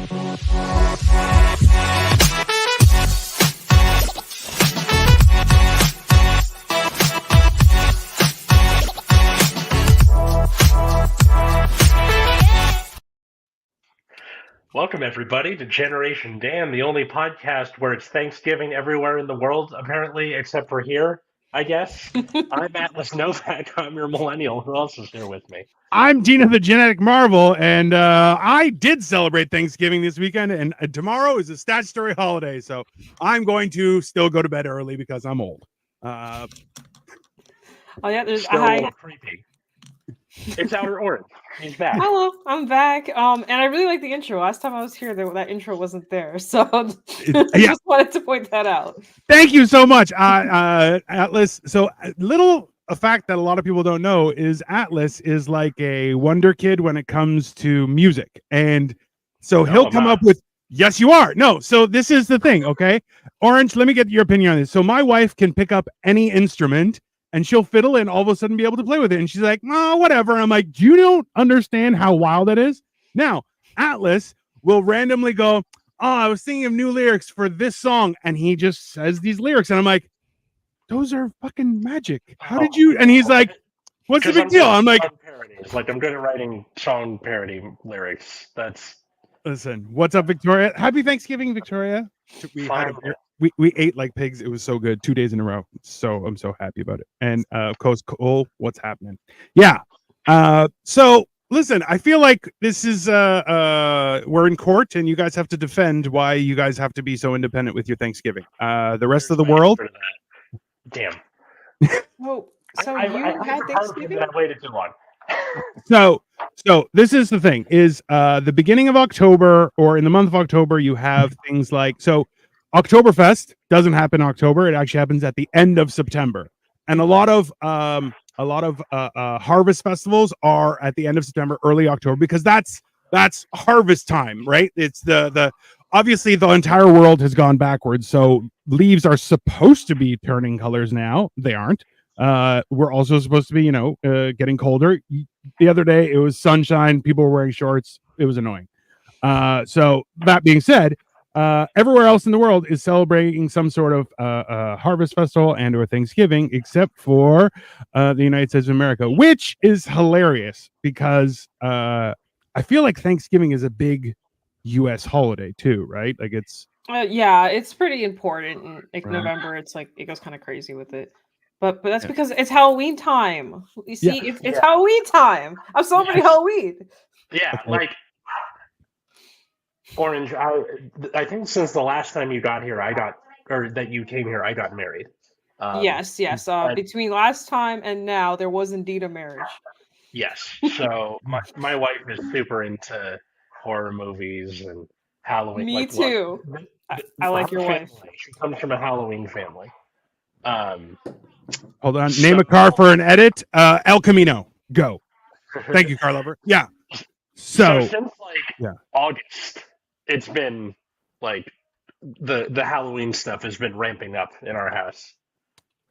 Welcome, everybody, to Generation Dan, the only podcast where it's Thanksgiving everywhere in the world, apparently, except for here, I guess. I'm Atlas Novak. I'm your millennial. Who else is here with me? I'm Dina the Genetic Marvel, and I did celebrate Thanksgiving this weekend, and tomorrow is a statutory holiday, so I'm going to still go to bed early because I'm old. Oh yeah, there's Still a hi. little creepy. It's Outer Orange. He's back. Hello, I'm back. And I really like the intro. Last time I was here, that intro wasn't there, so I just wanted to point that out. Thank you so much, Atlas. So a fact that a lot of people don't know is Atlas is like a wonder kid when it comes to music, and so he'll come up with. Yes, you are. No, so this is the thing, okay? Orange, let me get your opinion on this. So my wife can pick up any instrument and she'll fiddle and all of a sudden be able to play with it. And she's like, oh, whatever. And I'm like, you don't understand how wild that is. Now, Atlas will randomly go, oh, I was thinking of new lyrics for this song. And he just says these lyrics. And I'm like, those are fucking magic. How did you? And he's like, what's the big deal? I'm like, I'm good at writing song parody lyrics. Listen, what's up, Victoria? Happy Thanksgiving, Victoria. We ate like pigs. It was so good 2 days in a row. So I'm so happy about it. And of course, Cole, what's happening? Yeah. So listen, I feel like this is we're in court and you guys have to defend why you guys have to be so independent with your Thanksgiving. The rest of the world. Damn. Oh, so you had Thanksgiving? I waited too long. So this is the thing is the beginning of October or in the month of October, you have things like Oktoberfest doesn't happen in October. It actually happens at the end of September. And a lot of harvest festivals are at the end of September, early October, because that's harvest time, right? It's the obviously the entire world has gone backwards. So leaves are supposed to be turning colors now. They aren't. We're also supposed to be, getting colder. The other day it was sunshine. People were wearing shorts. It was annoying. So that being said, everywhere else in the world is celebrating some sort of harvest festival and or Thanksgiving, except for the United States of America, which is hilarious because I feel like Thanksgiving is a big U.S. holiday too, right? Like it's yeah, it's pretty important. In Right. November, it's like it goes kind of crazy with it. But that's because it's Halloween time. You see, it's Halloween time. I'm celebrating Halloween. Yeah, like Orange. I think since the last time you got here, that you came here, I got married. Yes. Between last time and now, there was indeed a marriage. Yes. So my wife is super into horror movies and Halloween. Me too. I like your wife. She comes from a Halloween family. Hold on. Name a car for an edit. El Camino. Go. Thank you, car lover. Yeah. So since August, it's been like the Halloween stuff has been ramping up in our house.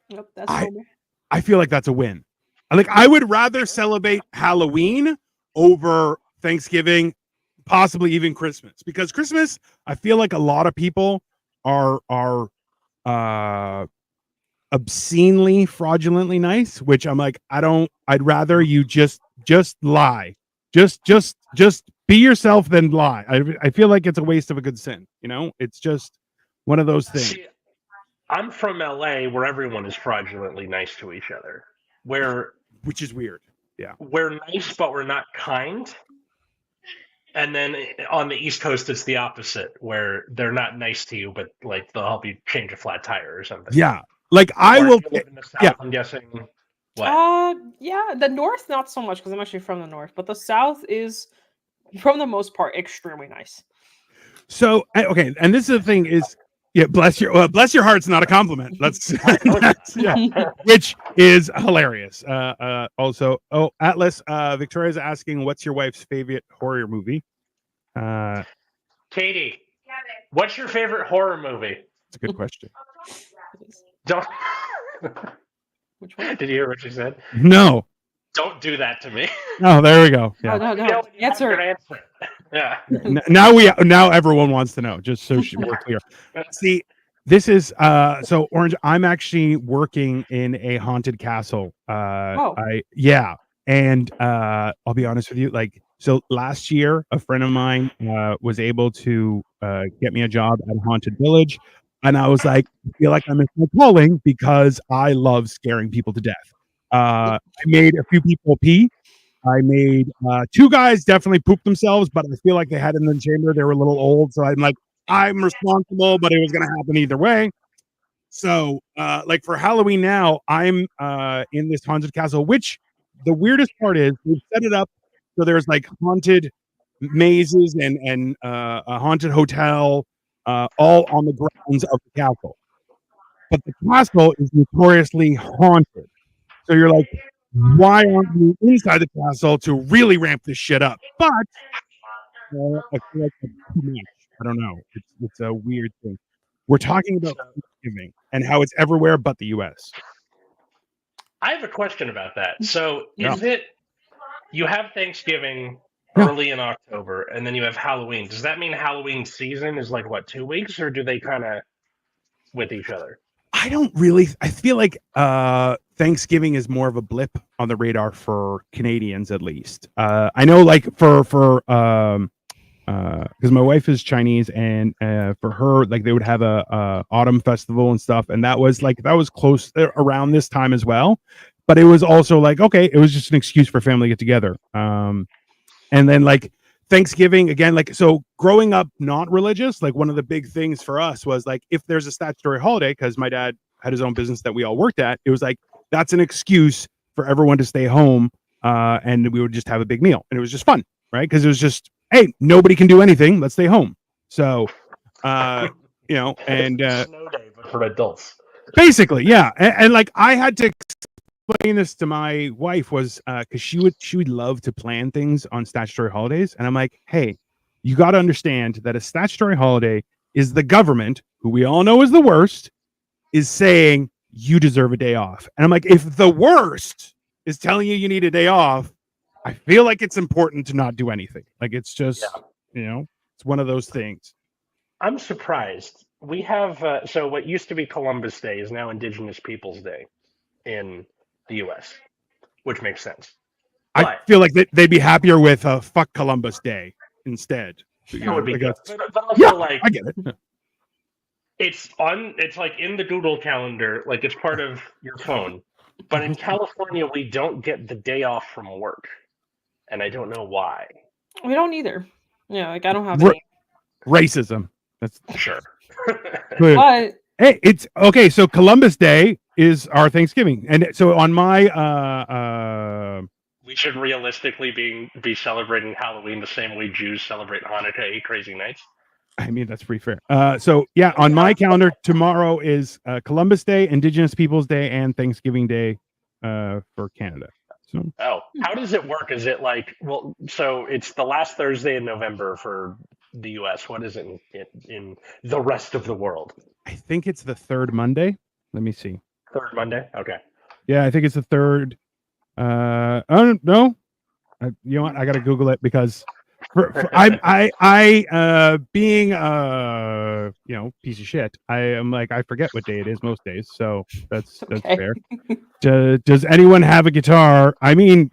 Yep, that's normal. I feel like that's a win. Like I would rather celebrate Halloween over Thanksgiving, possibly even Christmas, because Christmas, I feel like a lot of people are obscenely, fraudulently nice, which I'm like, I'd rather you just lie. Just be yourself than lie. I feel like it's a waste of a good sin. It's just one of those things. See, I'm from LA where everyone is fraudulently nice to each other. Which is weird. Yeah. We're nice, but we're not kind. And then on the East Coast, it's the opposite, where they're not nice to you, but like they'll help you change a flat tire or something. Yeah. Like I will. In the South, I'm guessing. What? Yeah, the North not so much because I'm actually from the North, but the South is, for the most part, extremely nice. So okay, and this is the thing is, bless your heart's not a compliment. Which is hilarious. Also, Atlas, Victoria's asking, what's your wife's favorite horror movie? Katie, what's your favorite horror movie? It's a good question. Don't. Which one? Did you hear what she said? No. Don't do that to me. Oh, there we go. Yeah. No. Answer. Yeah. Now everyone wants to know, just so we're clear. See, this is so Orange. I'm actually working in a haunted castle. Oh. And I'll be honest with you, like, so last year a friend of mine was able to get me a job at a haunted village, and I was like, I feel like I'm in my calling because I love scaring people to death. I made a few people pee. I made two guys definitely poop themselves, but I feel like they had in the chamber. They were a little old, so I'm like, I'm responsible, but it was going to happen either way. So, like for Halloween now, I'm in this haunted castle, which the weirdest part is we've set it up so there's like haunted mazes and a haunted hotel, all on the grounds of the castle. But the castle is notoriously haunted. So you're like, why aren't you inside the castle to really ramp this shit up? But I feel like that's too much. I don't know. It's a weird thing. We're talking about Thanksgiving and how it's everywhere but the U.S. I have a question about that. So, Yeah. is it you have Thanksgiving Yeah. early in October, and then you have Halloween? Does that mean Halloween season is like what, 2 weeks, or do they kind of with each other? I don't really. I feel like Thanksgiving is more of a blip on the radar for Canadians, at least. I know, like for because my wife is Chinese, and for her, like they would have a autumn festival and stuff, and that was close around this time as well. But it was also like, okay, it was just an excuse for family to get together. And then like Thanksgiving again, like, so growing up not religious, like one of the big things for us was like, if there's a statutory holiday, because my dad had his own business that we all worked at, it was like that's an excuse for everyone to stay home, and we would just have a big meal, and it was just fun, right? Because it was just, hey, nobody can do anything, let's stay home. So you know, and snow day, but for adults. basically, yeah. And like I had to explain this to my wife was because she would love to plan things on statutory holidays, and I'm like, hey, you got to understand that a statutory holiday is the government, who we all know is the worst, is saying you deserve a day off. And I'm like, if the worst is telling you need a day off, I feel like it's important to not do anything. Like it's just, you know, it's one of those things. I'm surprised. We have so what used to be Columbus Day is now Indigenous Peoples Day in the U.S., which makes sense. I But feel like they'd be happier with fuck Columbus Day instead. You that know, would be like good. that's- But also, Yeah, like, I get it. Yeah. it's like in the Doodle calendar, like it's part of your phone. But in California, we don't get the day off from work, and I don't know why. We don't either. Yeah, like I don't have Ra- any. Racism. That's Sure. good. But Hey, it's okay. So Columbus Day is our Thanksgiving, and so on my We should realistically be celebrating Halloween the same way Jews celebrate Hanukkah, 8 crazy nights. I mean that's pretty fair. So yeah, on my calendar tomorrow is Columbus Day, Indigenous Peoples Day, and Thanksgiving Day for Canada. So Oh, how does it work? Is it like, well, so it's the last Thursday in November for the U.S. What is it in the rest of the world? I think it's the third Monday. Let me see. Third Monday? Okay. Yeah, I think it's the third. I don't know. You know what? I gotta Google it because I being you know, piece of shit. I am like I forget what day it is most days, so that's Okay. fair. Does anyone have a guitar? I mean,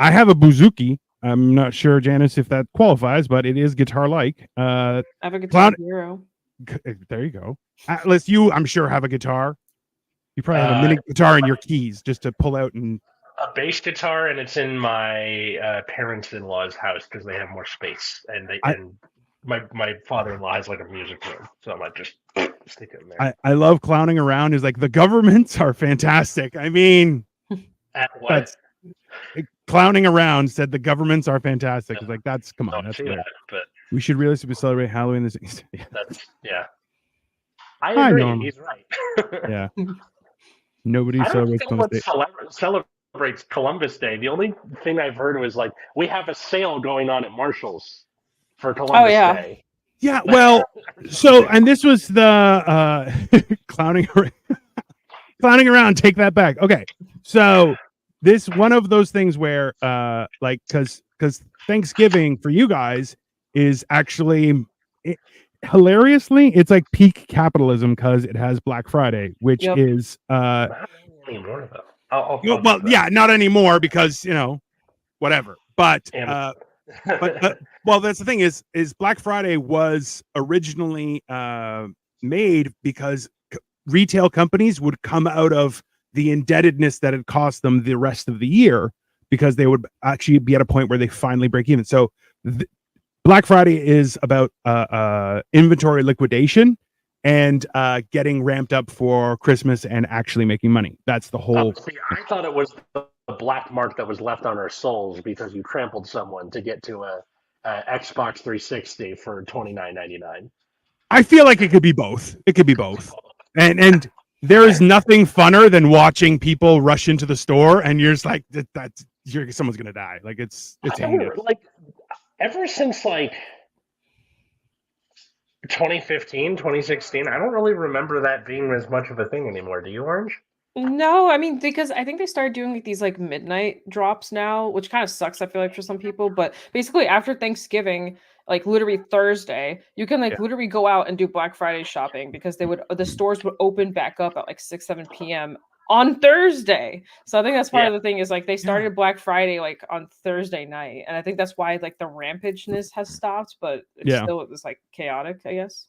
I have a bouzouki. I'm not sure, Janice, if that qualifies, but it is guitar-like. I have a guitar Clown- hero. There you go. Atlas, you, I'm sure, have a guitar. You probably have a mini guitar in your keys just to pull out and. A bass guitar, and it's in my parents-in-law's house because they have more space, and my father-in-law has like a music room, so I might just stick it in there. I love clowning around. Is like the governments are fantastic. I mean, At what? that's clowning around said the governments are fantastic. It's like that's come on, Don't that's see great. that, but We should realistically celebrate Halloween this. that's I I agree. know. He's right. Yeah. Nobody I don't celebrates think anyone Columbus Day. celebrates Columbus Day. The only thing I've heard was like we have a sale going on at Marshalls for Columbus yeah. Day. Yeah, well, so and this was the clowning around. Take that back. Okay, so this one of those things where like because because Thanksgiving for you guys is actually hilariously, it's like peak capitalism because it has Black Friday, which Yep. is Not anymore though. I'll well, think about yeah, not anymore because whatever. But it. well, that's the thing is Black Friday was originally made because retail companies would come out of the indebtedness that had cost them the rest of the year because they would actually be at a point where they finally break even. So Black Friday is about inventory liquidation and getting ramped up for Christmas and actually making money. That's the whole. See, I thought it was the black mark that was left on our souls because you trampled someone to get to a Xbox 360 for $29.99. I feel like it could be both. It could be both. And there is nothing funner than watching people rush into the store and you're just like someone's gonna die. Like it's heinous. Like ever since like 2015, 2016, I don't really remember that being as much of a thing anymore. Do you, Orange? No, I mean, because I think they started doing like these like midnight drops now, which kind of sucks, I feel like, for some people. But basically, after Thanksgiving, like literally Thursday, you can like literally go out and do Black Friday shopping because the stores would open back up at like 6, 7 p.m. on Thursday. So I think that's part of the thing is like they started Black Friday like on Thursday night, and I think that's why like the rampageness has stopped, but still it was like chaotic, I guess.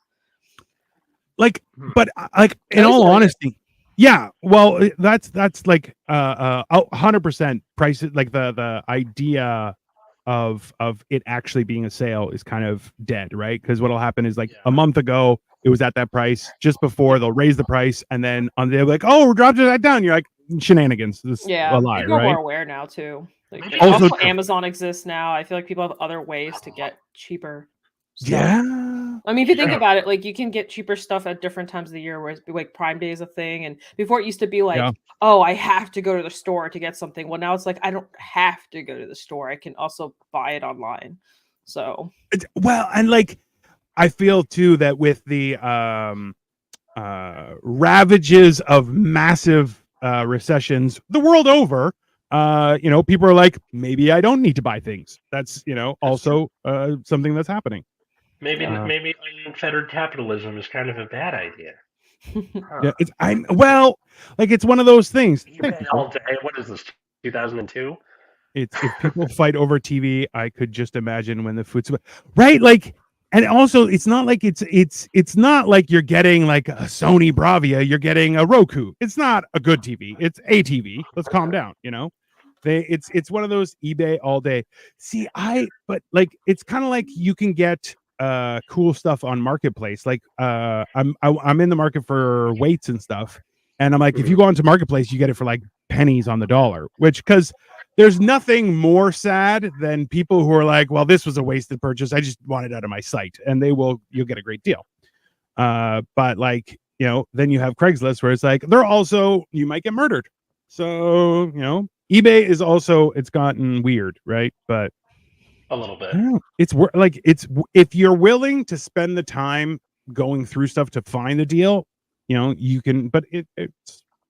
Like, but like in all honesty. Yeah, well, that's like 100% price. Like the idea of it actually being a sale is kind of dead, right? Because what'll happen is like a month ago it was at that price. Just before they'll raise the price, and then they're like, "Oh, we're dropping that down." You're like, shenanigans. This is a lie, people right? are more aware now too. Like, also, Amazon exists now. I feel like people have other ways to get cheaper stuff. Yeah. I mean, if you think about it, like you can get cheaper stuff at different times of the year, whereas like Prime Day is a thing. And before it used to be like, oh, I have to go to the store to get something. Well, now it's like I don't have to go to the store. I can also buy it online. So well, and like I feel too that with the ravages of massive recessions the world over, people are like, maybe I don't need to buy things. That's also something that's happening. Maybe unfettered capitalism is kind of a bad idea. Yeah, it's one of those things. All day. What is this? 2002. If people fight over TV, I could just imagine when the food's right. Like, and also, it's not like it's not like you're getting like a Sony Bravia. You're getting a Roku. It's not a good TV. It's a TV. Let's calm down. It's one of those eBay all day. See, but like it's kind of like you can get cool stuff on Marketplace. Like I'm in the market for weights and stuff, and I'm like, if you go onto Marketplace, you get it for like pennies on the dollar. Which, because there's nothing more sad than people who are like, well, this was a wasted purchase. I just want it out of my sight, and you'll get a great deal. But like then you have Craigslist where it's like you might get murdered. So eBay is also, it's gotten weird, right? But a little bit. It's if you're willing to spend the time going through stuff to find a deal, you can. But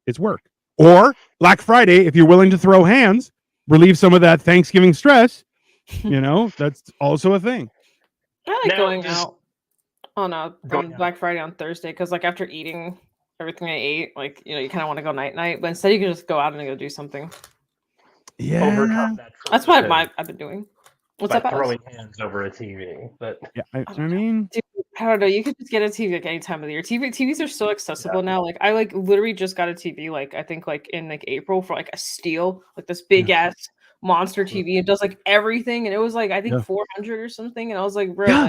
it's work. Or Black Friday, if you're willing to throw hands, relieve some of that Thanksgiving stress. That's also a thing. I like going out on Black Friday on Thursday because like after eating everything I ate, like you kind of want to go night, but instead you can just go out and go do something. Yeah, overcome that. That's what I've been doing. What's up? Throwing hands over a TV, but yeah, I mean, dude, I don't know. You could just get a TV like any time of the year. TVs are so accessible now. Like I literally just got a TV like I think like in like April for like a steal, like this big ass monster TV. It does like everything, and it was like I think 400 or something. And I was like, bro,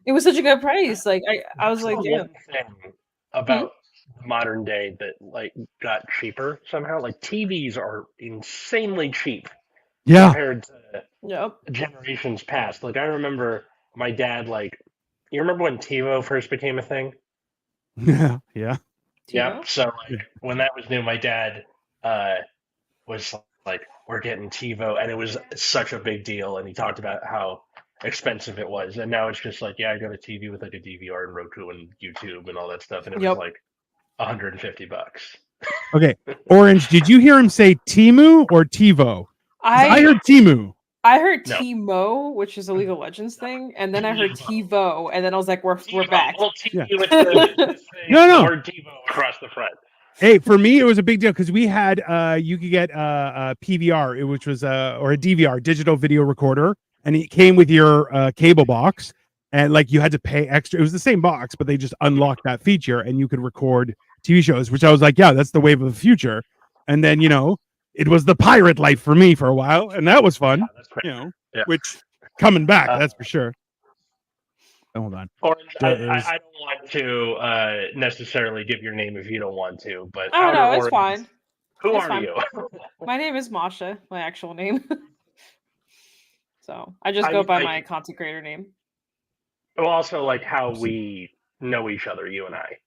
it was such a good price. Like I was like, damn. About modern day that like got cheaper somehow. Like TVs are insanely cheap. Compared to generations past. Like I remember my dad, like you remember when TiVo first became a thing? Yeah. Yeah. So like when that was new, my dad was like, we're getting TiVo, and it was such a big deal, and he talked about how expensive it was. And now it's just like, I got a TV with like a DVR and Roku and YouTube and all that stuff, and it was like $150. Okay. Orange, did you hear him say Temu or TiVo? I heard Temu. I heard No. T-Mo, which is a League of Legends thing, and then I heard TiVo, and then I was like, we're back. Whole TV Yeah. with the thing, No. the word TiVo across the front. Hey, for me, it was a big deal because we had you could get a PVR, which was or a DVR, digital video recorder, and it came with your cable box, and like you had to pay extra. It was the same box, but they just unlocked that feature, and you could record TV shows, which I was like, yeah, that's the wave of the future. And then it was the pirate life for me for a while, and that was fun. Yeah, that's great. Yeah. Which coming back, that's for sure. Hold on. Orange, I don't want to necessarily give your name if you don't want to, but Oh no, it's Orange, fine. Who It's are fine. you? My name is Masha, my actual name. So I just go by my content creator name. Well, also like how we know each other, you and I.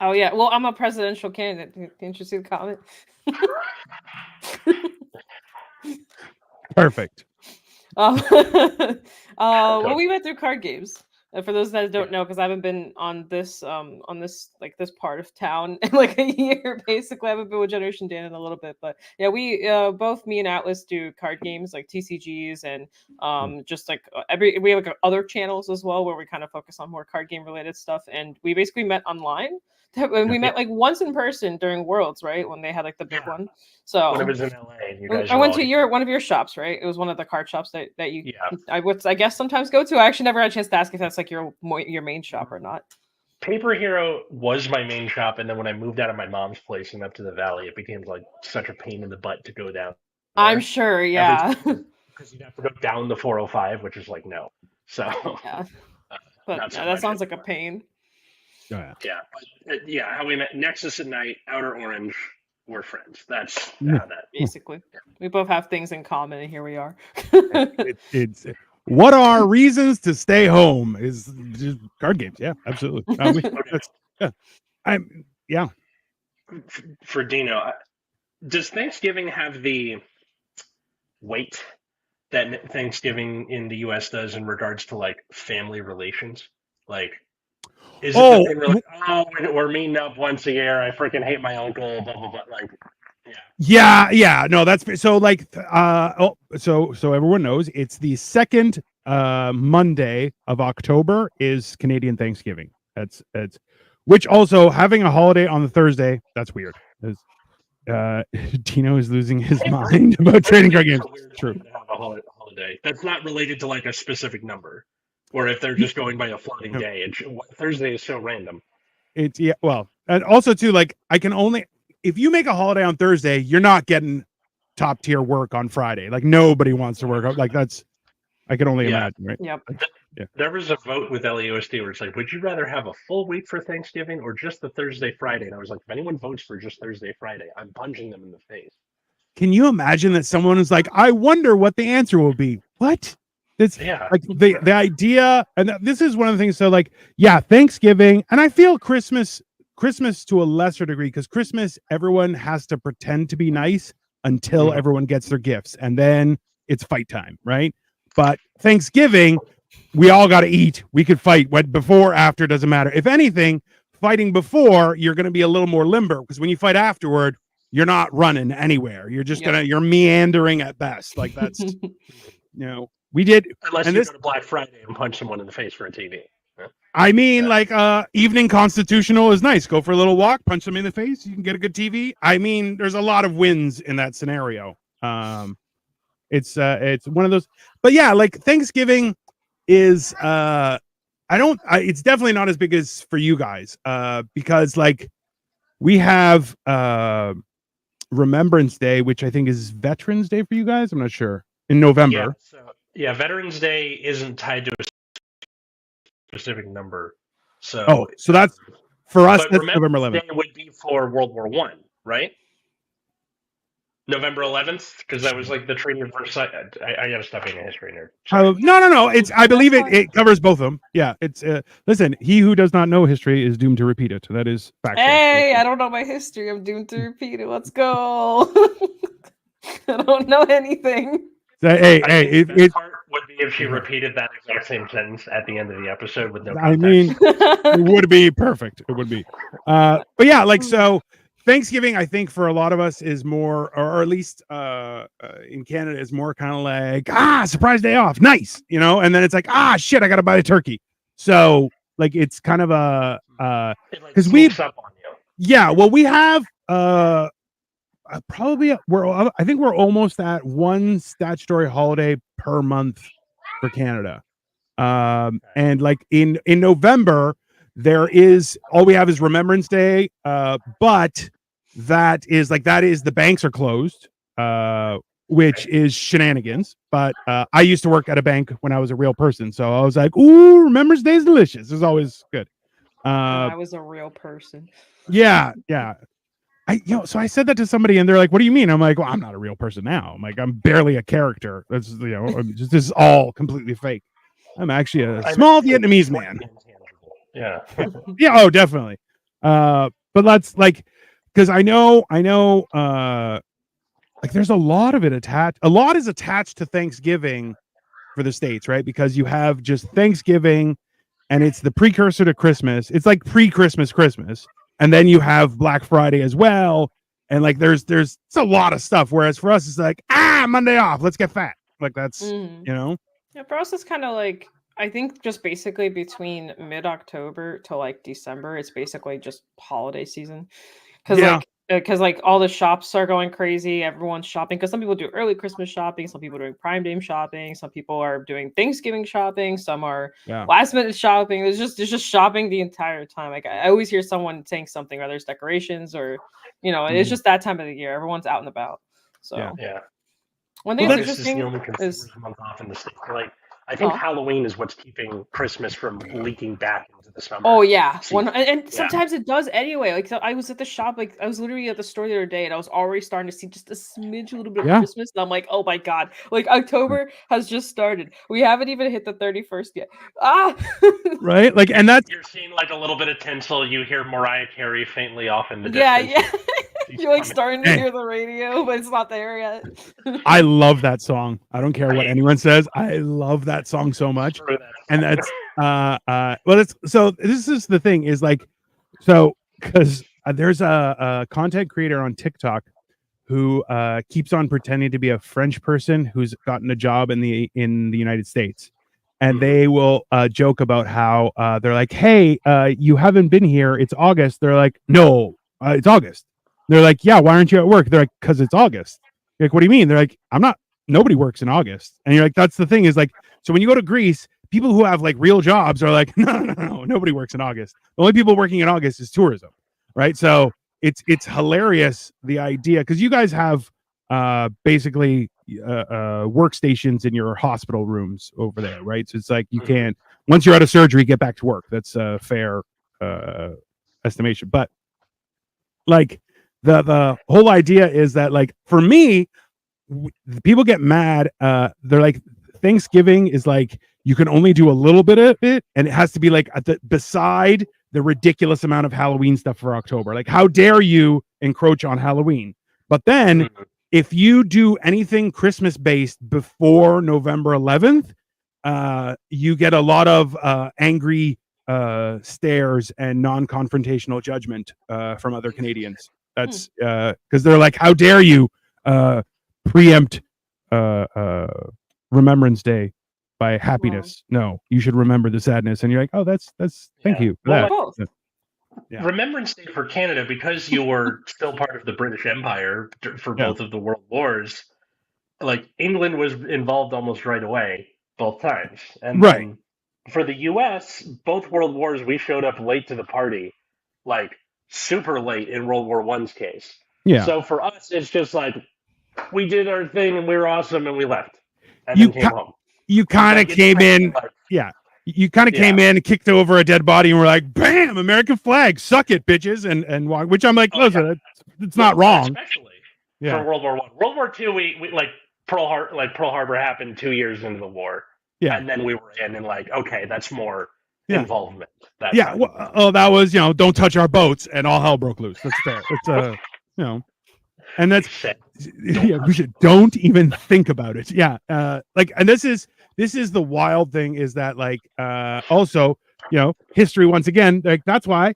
Oh yeah, well I'm a presidential candidate. Didn't you see the comment? Perfect. Well, we went through card games. For those that don't know, because I haven't been on this this part of town in like a year, basically. I haven't been with Generation Dan in a little bit, but yeah, we both me and Atlas do card games like TCGs and just like we have like other channels as well where we kind of focus on more card game related stuff, and we basically met online. And we met like once in person during Worlds, right? When they had like the big one. So when it was in LA, you guys I went to one of your shops, right? It was one of the card shops that you I guess sometimes go to. I actually never had a chance to ask if that's like your main shop or not. Paper Hero was my main shop, and then when I moved out of my mom's place and up to the valley, it became like such a pain in the butt to go down there. I'm sure, yeah. Because you'd have to go down the 405, which is like no. So yeah, but that sounds like a pain. Oh, yeah. Yeah, but how we met. Nexus at night, Outer Orange. We're friends. That's how that. Basically, we both have things in common, and here we are. It's what are reasons to stay home is just card games. Yeah, absolutely. For Dino, does Thanksgiving have the weight that Thanksgiving in the U.S. does in regards to like family relations? Like, is it the thing where like, we're meeting up once a year? I freaking hate my uncle. Blah blah blah. Like, yeah. No, that's so. Like, so everyone knows it's the second Monday of October is Canadian Thanksgiving. That's which also having a holiday on the Thursday. That's weird. Dino is losing his mind about trading card games. True. To have a holiday that's not related to like a specific number. Or if they're just going by a floating day. Thursday is so random. It's well, and also too, like I can only if you make a holiday on Thursday, you're not getting top tier work on Friday. Like nobody wants to work. Like that's I can only imagine, right? Yep. There was a vote with LAUSD where it's like, would you rather have a full week for Thanksgiving or just the Thursday, Friday? And I was like, if anyone votes for just Thursday, Friday, I'm punching them in the face. Can you imagine that someone is like, I wonder what the answer will be? What? It's like the idea, and this is one of the things. So like, Thanksgiving, and I feel Christmas to a lesser degree, because Christmas, everyone has to pretend to be nice until everyone gets their gifts, and then it's fight time, right? But Thanksgiving, we all got to eat. We could fight before, after, doesn't matter. If anything, fighting before, you're going to be a little more limber, because when you fight afterward, you're not running anywhere. You're just you're meandering at best. Like that's, we did. Unless you go to Black Friday and punch someone in the face for a TV. I mean, like evening constitutional is nice. Go for a little walk, punch them in the face. You can get a good TV. I mean, there's a lot of wins in that scenario. It's one of those. But yeah, like Thanksgiving is it's definitely not as big as for you guys because like we have Remembrance Day, which I think is Veterans Day for you guys. I'm not sure. In November. Veterans Day isn't tied to a specific number. So that's for us. That's November 11th. Day would be for World War I, right? November 11th, because that was like the Treaty of Versailles. I gotta stop being a history nerd. No. It's I believe it covers both of them. Yeah, it's listen. He who does not know history is doomed to repeat it. That is fact. Hey, I don't know my history. I'm doomed to repeat it. Let's go. I don't know anything. It would be if she repeated that exact same sentence at the end of the episode with no context. I mean, it would be perfect. It would be. But yeah, like so. Thanksgiving, I think for a lot of us is more, or at least in Canada, is more kind of like, surprise day off, nice, and then it's like, shit, I gotta buy a turkey. So like it's kind of a because up on you. Yeah, well, we have probably I think we're almost at one statutory holiday per month for Canada. And like in November, there is all we have is Remembrance Day, but that is the banks are closed, which is shenanigans. But I used to work at a bank when I was a real person, so I was like, ooh, Remembrance Day is delicious. It's always good. I was a real person. Yeah. So I said that to somebody and they're like, what do you mean? I'm like, well, I'm not a real person now. I'm like, I'm barely a character. That's, this is all completely fake. I'm actually a small Vietnamese man. Yeah. Yeah. Oh, definitely. But let's like, because I know, like there's a lot of it attached. A lot is attached to Thanksgiving for the States, right? Because you have just Thanksgiving and it's the precursor to Christmas. It's like pre-Christmas, Christmas. And then you have Black Friday as well. And like, there's it's a lot of stuff. Whereas for us, it's like, Monday off. Let's get fat. Like that's, Yeah, for us, it's kind of like, I think just basically between mid-October to like December, it's basically just holiday season. Because like all the shops are going crazy, everyone's shopping. Because some people do early Christmas shopping, some people are doing Prime Day shopping, some people are doing Thanksgiving shopping, some are last minute shopping. There's just shopping the entire time. Like I always hear someone saying something, whether it's decorations or it's just that time of the year. Everyone's out and about. So yeah. One thing that's interesting is month off in the States. Like I think Halloween is what's keeping Christmas from leaking back into the summer. Oh yeah, and sometimes it does anyway. Like so I was at the shop, like I was literally at the store the other day, and I was already starting to see just a smidge, a little bit of Christmas, and I'm like, oh my god, like October has just started. We haven't even hit the 31st yet. Right, like, and that's you're seeing like a little bit of tinsel. You hear Mariah Carey faintly off in the distance. Yeah. You're like starting to hear the radio, but it's not there yet. I love that song. I don't care what anyone says. I love that song so much. And that's this is the thing is like, because there's a content creator on TikTok who keeps on pretending to be a French person who's gotten a job in the United States. And they will joke about how they're like, hey, you haven't been here. It's August. They're like, no, it's August. They're like, yeah, why aren't you at work? They're like, because it's August. You're like, what do you mean? They're like, nobody works in August. And you're like, that's the thing is like, so when you go to Greece, people who have like real jobs are like, no, nobody works in August. The only people working in August is tourism, right? So it's hilarious, the idea, because you guys have basically workstations in your hospital rooms over there, right? So it's like you can't, once you're out of surgery, get back to work. That's a fair estimation. But like, the whole idea is that like for me people get mad they're like Thanksgiving is like you can only do a little bit of it and it has to be like beside the ridiculous amount of Halloween stuff for October. Like how dare you encroach on Halloween? But then if you do anything Christmas based before November 11th you get a lot of angry stares and non-confrontational judgment from other Canadians. That's because they're like, how dare you preempt Remembrance Day by happiness? No, you should remember the sadness. And you're like, oh, that's thank you for that. Remembrance Day for Canada, because you were still part of the British Empire for both of the world wars, like England was involved almost right away, both times. And then for the US, both world wars, we showed up late to the party, like super late in World War I's case. Yeah. So for us, it's just like we did our thing and we were awesome and we left and then came home. You kind of came in, you kind of came in and kicked over a dead body and we're like, bam, American flag, suck it, bitches, and which I'm like, listen, it's not wrong. Especially for World War I. World War II, we like Pearl Harbor happened 2 years into the war. Yeah, and then we were in and like, okay, that's more involvement. That was don't touch our boats and all hell broke loose. That's fair. It's and that's we should don't even think about it. Like, and this is the wild thing is that like also history once again, like that's why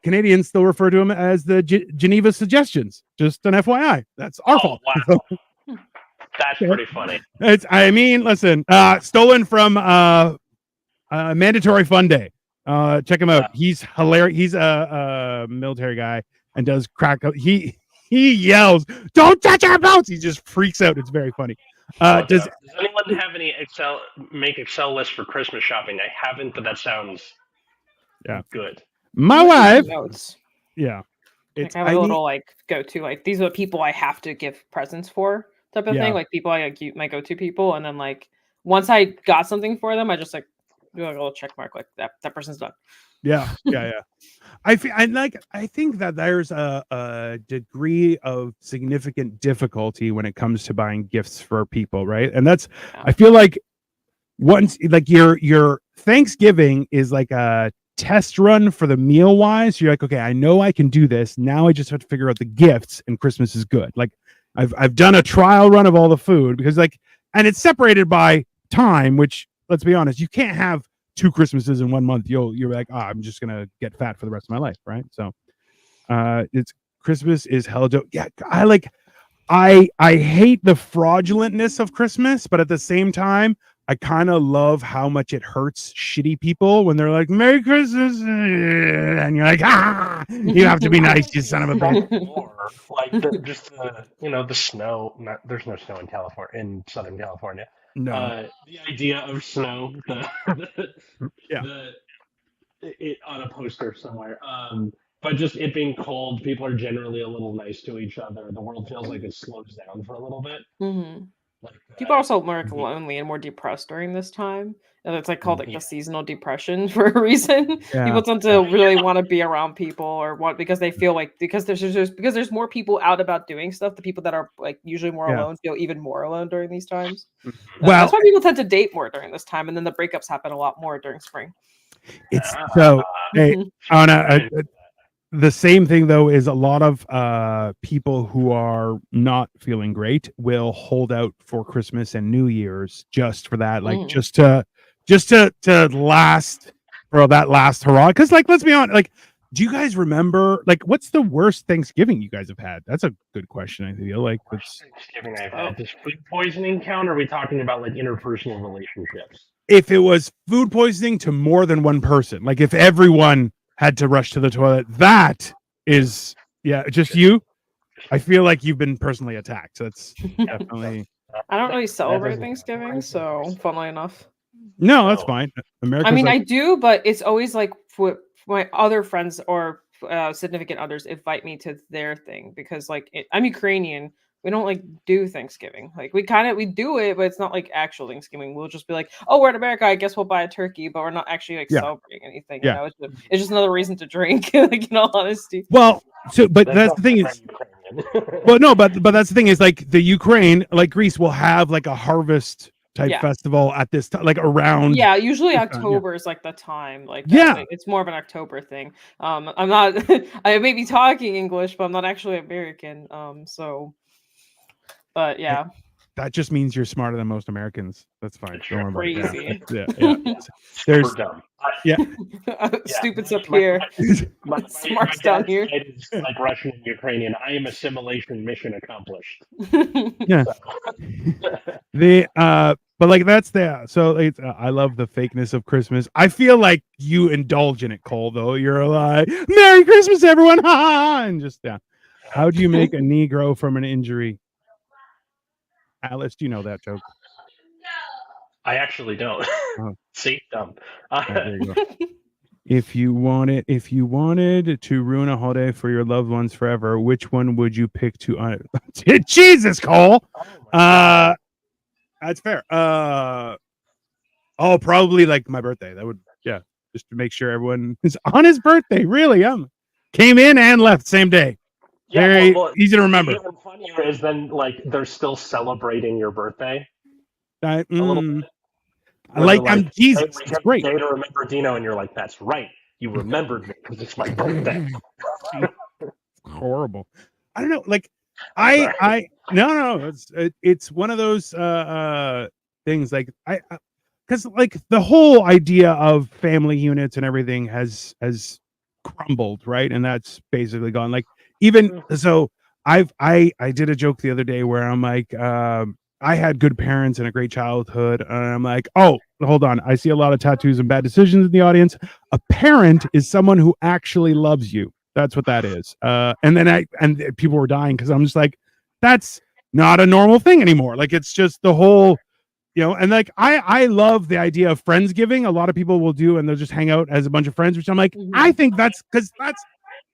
Canadians still refer to them as the Geneva Suggestions. Just an FYI. That's our fault. Wow. That's pretty funny. I mean, listen, stolen from Mandatory Fun Day. Check him out. He's hilarious. He's a military guy and does crack. He yells, "Don't touch our boats!" He just freaks out. It's very funny. Does anyone have any Excel lists for Christmas shopping? I haven't, but that sounds good. My wife, notes. Yeah, I have a little like go to like these are the people I have to give presents for type of thing. Like people I like my go to people, and then like once I got something for them, I just like do like a little check mark like that person's done. Yeah. I think that there's a degree of significant difficulty when it comes to buying gifts for people, right? And that's I feel like once like your Thanksgiving is like a test run for the meal wise. You're like, okay, I know I can do this. Now I just have to figure out the gifts, and Christmas is good. Like I've done a trial run of all the food because like, and it's separated by time, which let's be honest, you can't have 2 Christmases in 1 month. You're like, I'm just gonna get fat for the rest of my life, right? So, it's Christmas is hell dope. Yeah, I hate the fraudulentness of Christmas, but at the same time, I kind of love how much it hurts shitty people when they're like, "Merry Christmas," and you're like, you have to be nice, you son of a bitch. Or like the snow. There's no snow in California, in Southern California. No. The idea of snow, it on a poster somewhere. But just it being cold, people are generally a little nice to each other. The world feels like it slows down for a little bit. Mm-hmm. Like, people are also more lonely and more depressed during this time, and it's like called like the seasonal depression for a reason. People tend to really want to be around people or what because they feel like because there's more people out about doing stuff. The people that are like usually more alone feel even more alone during these times. Well, that's why people tend to date more during this time, and then the breakups happen a lot more during spring. It's so hey, Anna. The same thing though is a lot of people who are not feeling great will hold out for Christmas and New Year's just for that, like just to last for that last hurrah. Because like, let's be honest, like, do you guys remember like what's the worst Thanksgiving you guys have had? That's a good question. I feel like worst Thanksgiving I've had. Does food poisoning count? Or are we talking about like interpersonal relationships? If it was food poisoning to more than one person, like if everyone had to rush to the toilet, that is just you. I feel like you've been personally attacked. So that's definitely. I don't really celebrate Thanksgiving, so funnily enough. No, that's fine. I mean, I do, but it's always like my other friends or significant others invite me to their thing because like I'm Ukrainian. We don't like do Thanksgiving. Like we do it, but it's not like actual Thanksgiving. We'll just be like, oh, we're in America. I guess we'll buy a turkey, but we're not actually like celebrating anything. You know? It's just another reason to drink. Like in all honesty. Well, but that's the thing is, well, no, but that's the thing is like the Ukraine, like Greece, will have like a harvest type festival at this time, like around. Yeah, usually October is like the time. Like it's more of an October thing. I'm not. I may be talking English, but I'm not actually American. So. But yeah, that just means you're smarter than most Americans. That's fine. Don't worry about that. Yeah. There's dumb. Stupid's up here. Smart's down here. It's like Russian and Ukrainian. I am assimilation mission accomplished. Yeah. But like that's so it's I love the fakeness of Christmas. I feel like you indulge in it, Cole. Though you're like, "Merry Christmas, everyone!" And just how do you make a knee grow from an injury? Alice, do you know that joke? I actually don't. Oh. See, dumb. There you go. If you wanted to ruin a holiday for your loved ones forever, which one would you pick to? Jesus, Cole. That's fair. Probably like my birthday. That would, just to make sure everyone is on his birthday. Really, came in and left same day. Very easy to remember. Even funnier is then like they're still celebrating your birthday. A little bit. I'm Jesus. It's great. Day to remember Dino, and you're like, "That's right, you remembered me because it's my birthday." Horrible. I don't know. Like, no. It's one of those things. Like because like the whole idea of family units and everything has crumbled, right? And that's basically gone. Like even so, I did a joke the other day where I'm like, I had good parents and a great childhood, and I'm like, oh, hold on, I see a lot of tattoos and bad decisions in the audience. A parent is someone who actually loves you. That's what that is. And then people were dying because I'm just like, that's not a normal thing anymore. Like it's just the whole, and like I love the idea of friendsgiving. A lot of people will do, and they'll just hang out as a bunch of friends, which I'm like, I think that's because that's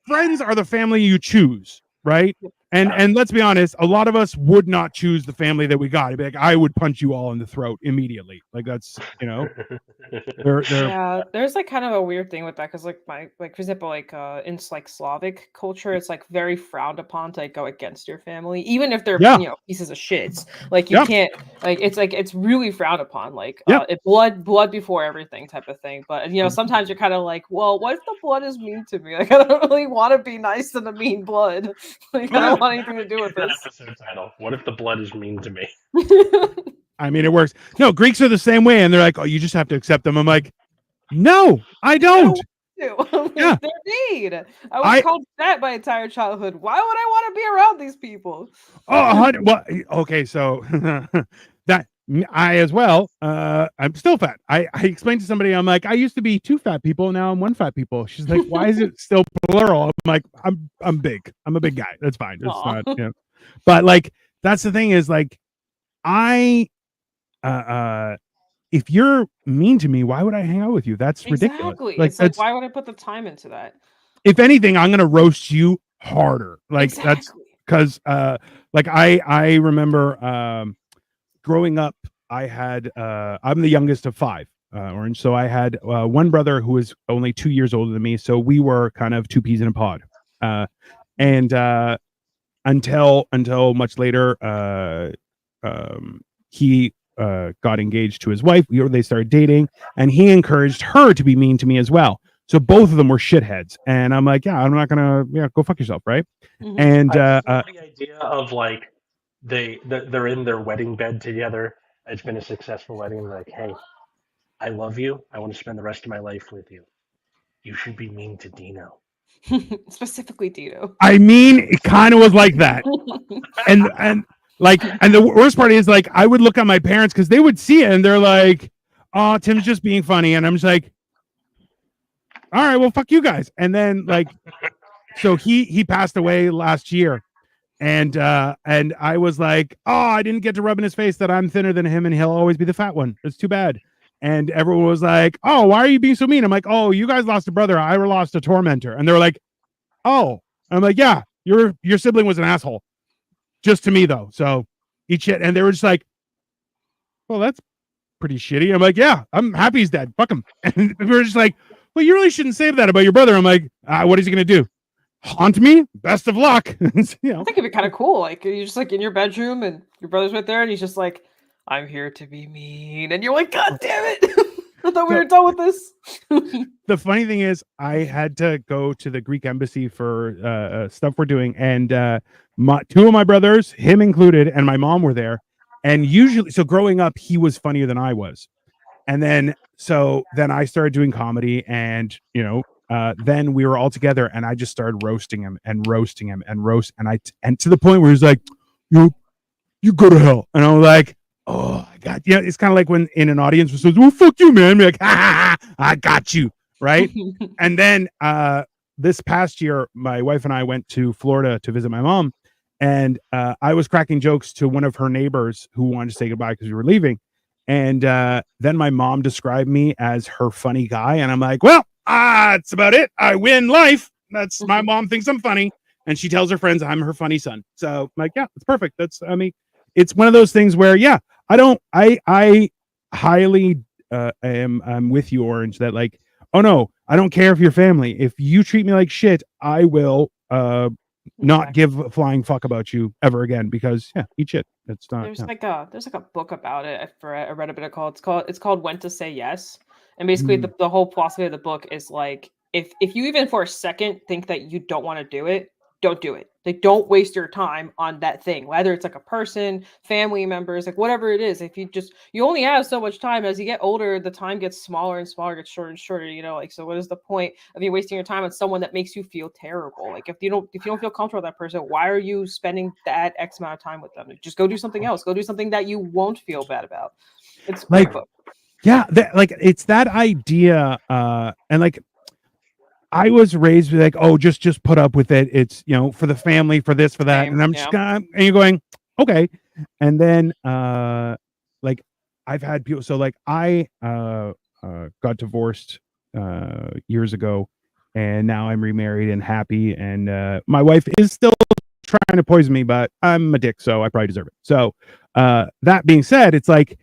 friends are the family you choose, right? And let's be honest, a lot of us would not choose the family that we got. It'd be like, I would punch you all in the throat immediately. Like that's, they're Yeah, there's like kind of a weird thing with that because like for example in like Slavic culture, it's like very frowned upon to like go against your family, even if they're pieces of shits. Like you can't it's really frowned upon. Like blood before everything type of thing. But sometimes you're kind of like, well, what if the blood is mean to me? Like I don't really want to be nice to the mean blood. Like I don't want anything to do with this. Episode title: What if the blood is mean to me? I mean, it works. No, Greeks are the same way, and they're like, "Oh, you just have to accept them." I'm like, "No, I don't." They're mean. I was called fat my entire childhood. Why would I want to be around these people? Oh, well, okay, so that I as well. I'm still fat. I explained to somebody, I'm like, I used to be 2 fat people, now I'm 1 fat people. She's like, why is it still plural? I'm like, I'm big. I'm a big guy. That's fine. It's not, But like, that's the thing is like, if you're mean to me, why would I hang out with you? That's ridiculous. Like, it's why would I put the time into that? If anything, I'm gonna roast you harder. Like that's because like I remember growing up, I had I'm the youngest of 5, Orange. So I had one brother who was only 2 years older than me. So we were kind of 2 peas in a pod. And until much later, he got engaged to his wife. They started dating, and he encouraged her to be mean to me as well. So both of them were shitheads, and I'm like, yeah, I'm not gonna, go fuck yourself, right? And the idea of like they're in their wedding bed together. It's been a successful wedding. And like, hey, I love you. I want to spend the rest of my life with you. You should be mean to Dino. Specifically Dino. I mean, it kind of was like that, and the worst part is like I would look at my parents because they would see it and they're like, "Oh, Tim's just being funny," and I'm just like, "All right, well, fuck you guys." And then like, so he passed away last year, and I was like, "Oh, I didn't get to rub in his face that I'm thinner than him and he'll always be the fat one. It's too bad." And everyone was like, "Oh, why are you being so mean?" I'm like, "Oh, you guys lost a brother. I lost a tormentor." And they were like, "Oh." I'm like, "Yeah, your sibling was an asshole. Just to me, though. So eat shit." And they were just like, "Well, that's pretty shitty." I'm like, "Yeah, I'm happy he's dead. Fuck him." And we were just like, "Well, you really shouldn't say that about your brother." I'm like, "What is he going to do? Haunt me? Best of luck." I think it'd be kind of cool. Like you're just like in your bedroom and your brother's right there and he's just like, "I'm here to be mean." And you're like, "God damn it." I thought we were done with this. The funny thing is, I had to go to the Greek embassy for stuff we're doing, and 2 of my brothers, him included, and my mom were there. And usually, so growing up, he was funnier than I was. And then I started doing comedy, and then we were all together, and I just started roasting him and to the point where he's like, "You go to hell," and I was like, "Oh, I got you." It's kind of like when in an audience was "Well, fuck you, man." Be like, "Ha, ha, ha, I got you," right? And then this past year, my wife and I went to Florida to visit my mom, and I was cracking jokes to one of her neighbors who wanted to say goodbye because we were leaving. And then my mom described me as her funny guy, and I'm like, "Well, that's about it. I win life." That's my mom thinks I'm funny, and she tells her friends I'm her funny son. So I'm like, yeah, it's perfect. It's one of those things where, yeah, I highly am with you, Orange, that like, oh no, I don't care if you're family. If you treat me like shit, I will not give a flying fuck about you ever again, because eat shit. It's not. There's like a book about it. I read a bit of it's called When to Say Yes. And basically the whole philosophy of the book is like, if you even for a second think that you don't want to do it, don't do it. Like, don't waste your time on that thing, whether it's like a person, family members, like whatever it is. If you only have so much time. As you get older, the time gets smaller and smaller, gets shorter and shorter, like, so what is the point of you wasting your time on someone that makes you feel terrible? Like, if you don't feel comfortable with that person, why are you spending that X amount of time with them? Like, just go do something else. Go do something that you won't feel bad about. It's a great book. Yeah, like it's that idea, and like I was raised with like, oh, just put up with it. It's for the family, for this, for that, Same, and I'm just gonna, and you're going, okay, and then like I've had people, so like I got divorced years ago, and now I'm remarried and happy, and my wife is still trying to poison me, but I'm a dick, so I probably deserve it. So that being said, it's like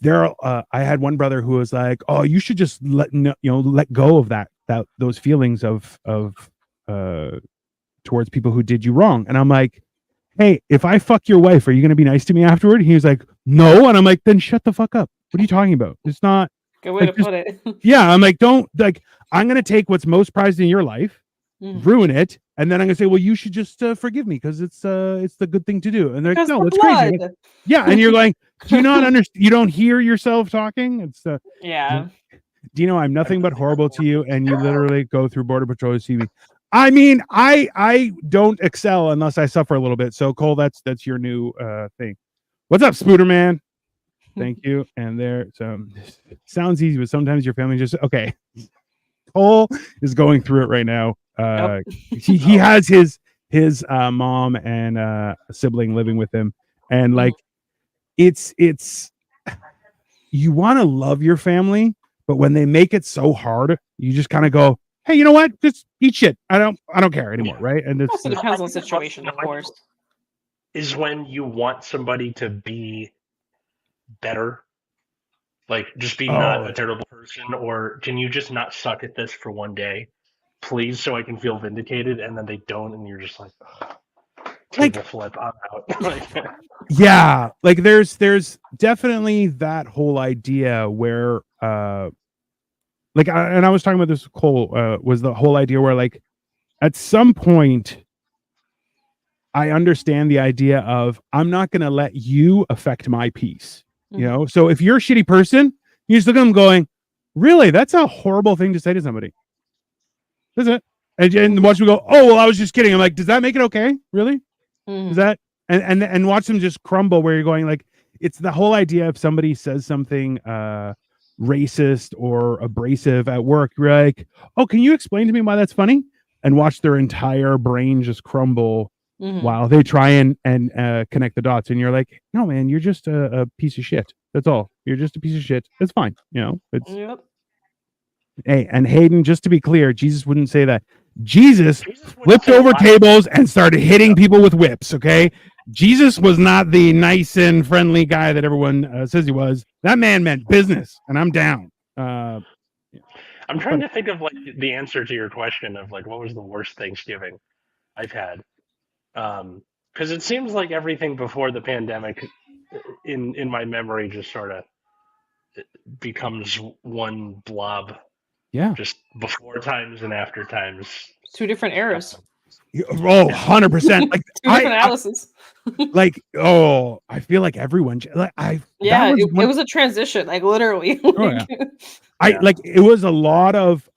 I had one brother who was like, oh, you should just let go of those feelings of towards people who did you wrong. And I'm like, hey, if I fuck your wife, are you going to be nice to me afterward? And he was like, no. And I'm like, then shut the fuck up. What are you talking about? It's not good way to put it. Yeah. I'm like, don't, like, I'm going to take what's most prized in your life, ruin it. And then I'm going to say, well, you should just forgive me because it's the good thing to do. And they're like, no, it's crazy. Like, yeah. And you're like, do you not understand? You don't hear yourself talking? It's yeah. Do you know I'm nothing but horrible to you, and you literally go through Border Patrol to see me? I mean, I don't excel unless I suffer a little bit. So Cole, that's your new thing. What's up, Spooderman? Thank you. And there, so sounds easy, but sometimes your family just okay. Cole is going through it right now. He has his mom and a sibling living with him, and like it's you want to love your family, but when they make it so hard, you just kind of go, hey, you know what? Just eat shit. I don't care anymore, right? And it depends on the situation, of course. Is when you want somebody to be better, like just be not a terrible person, or can you just not suck at this for one day, please, so I can feel vindicated? And then they don't, and you're just like, table flip, I'm out. Yeah, like there's definitely that whole idea where like and I was talking about this with Cole, was the whole idea where like at some point I understand the idea of I'm not going to let you affect my peace, so if you're a shitty person, you just look at them going, really, that's a horrible thing to say to somebody. That's it. And watch me go, oh, well, I was just kidding. I'm like, does that make it okay? Really? Is that and watch them just crumble, where you're going like, it's the whole idea if somebody says something racist or abrasive at work, you're like, oh, can you explain to me why that's funny? And watch their entire brain just crumble while they try and connect the dots. And you're like, no, man, you're just a piece of shit. That's all. You're just a piece of shit. It's fine. It's Hey, and Hayden, just to be clear, Jesus wouldn't say that. Jesus flipped over tables and started hitting people with whips. Okay, Jesus was not the nice and friendly guy that everyone says he was. That man meant business, and I'm down. I'm trying to think of like the answer to your question of like, what was the worst Thanksgiving I've had? Because it seems like everything before the pandemic, in my memory, just sort of becomes one blob. Yeah, just before times and after times. 2 different eras. Oh, 100%. Like 2 different Alice's. Like, oh, I feel like everyone like it was a transition, like literally. Like it was a lot of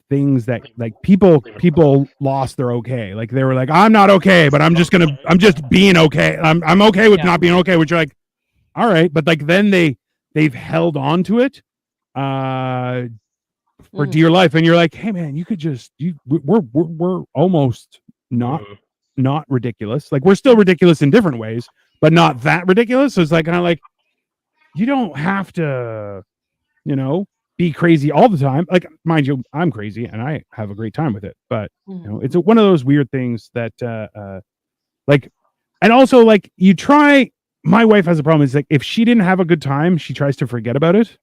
things that like people lost their okay. Like they were like, I'm not okay, but I'm just being okay. I'm okay with not being okay, which are like, all right, but like then they've held on to it for dear life, and you're like, hey man, you could just we're almost not ridiculous. Like we're still ridiculous in different ways, but not that ridiculous. So it's like kind of like you don't have to, be crazy all the time. Like, mind you, I'm crazy and I have a great time with it, but it's one of those weird things that like, and also like you try. My wife has a problem. It's like if she didn't have a good time, she tries to forget about it,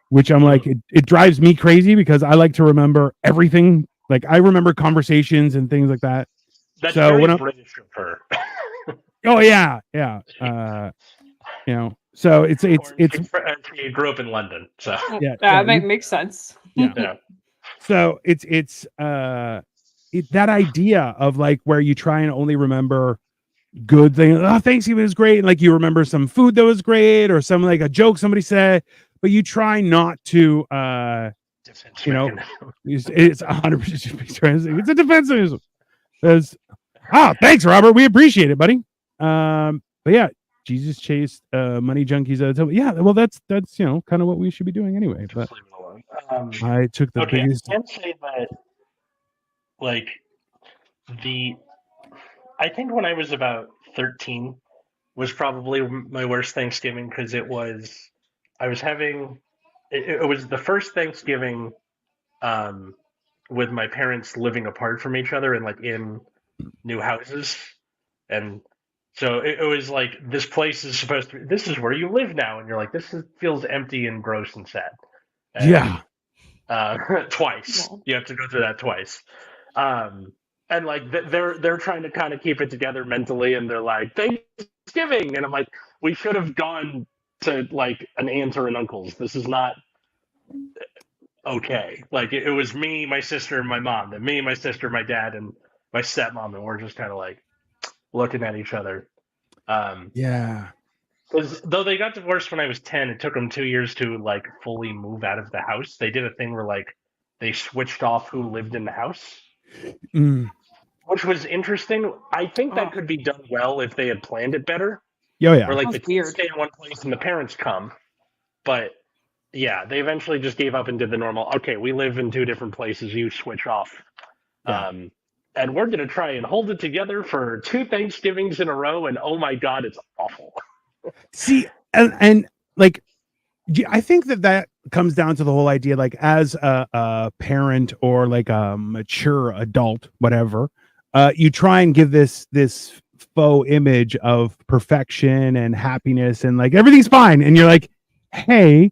which I'm like, it drives me crazy because I like to remember everything. Like I remember conversations and things like that. That's so very British of her. Oh yeah. So it's she grew up in London, so that makes sense. Yeah. So it's that idea of like where you try and only remember good things. Oh, Thanksgiving was great. And like you remember some food that was great or some like a joke somebody said, but you try not to Defense you know, mechanism. it's 100% it's a defense mechanism. There's thanks, Robert. We appreciate it, buddy. But yeah, Jesus chased money junkies out of the temple. Yeah, well, that's kind of what we should be doing anyway. But Just leave it alone. I took the Okay, biggest. I can say that, like, I think when I was about 13 was probably my worst Thanksgiving because I was having, it was the first Thanksgiving with my parents living apart from each other and like in new houses. And so it was like, this place is supposed to be, this is where you live now. And you're like, feels empty and gross and sad. And, Yeah. twice. Well. You have to go through that twice. And like they're trying to kind of keep it together mentally, and they're like Thanksgiving, and I'm like, we should have gone to like an aunt or an uncle's. This is not okay. Like it was me, my sister, and my mom. Then me, my sister, my dad, and my stepmom, and we're just kind of like looking at each other. Yeah. Because though they got divorced when I was 10, it took them 2 years to like fully move out of the house. They did a thing where like they switched off who lived in the house. Mm. Which was interesting. I think Oh. that could be done well if they had planned it better. Oh yeah. Where like Sounds the weird. kids stay in one place and the parents come. But yeah, they eventually just gave up and did the normal, okay, we live in 2 different places, you switch off. Yeah. And we're gonna try and hold it together for 2 Thanksgivings in a row, and oh my god, it's awful. See, and like I think that comes down to the whole idea, like as a parent or like a mature adult, whatever, you try and give this faux image of perfection and happiness and like everything's fine. And you're like, hey,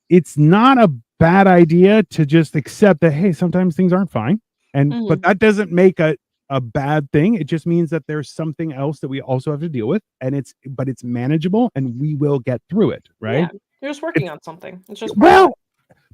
it's not a bad idea to just accept that, hey, sometimes things aren't fine. And but that doesn't make a bad thing. It just means that there's something else that we also have to deal with, and it's manageable and we will get through it, right? Yeah, you're just working on something. It's just Well,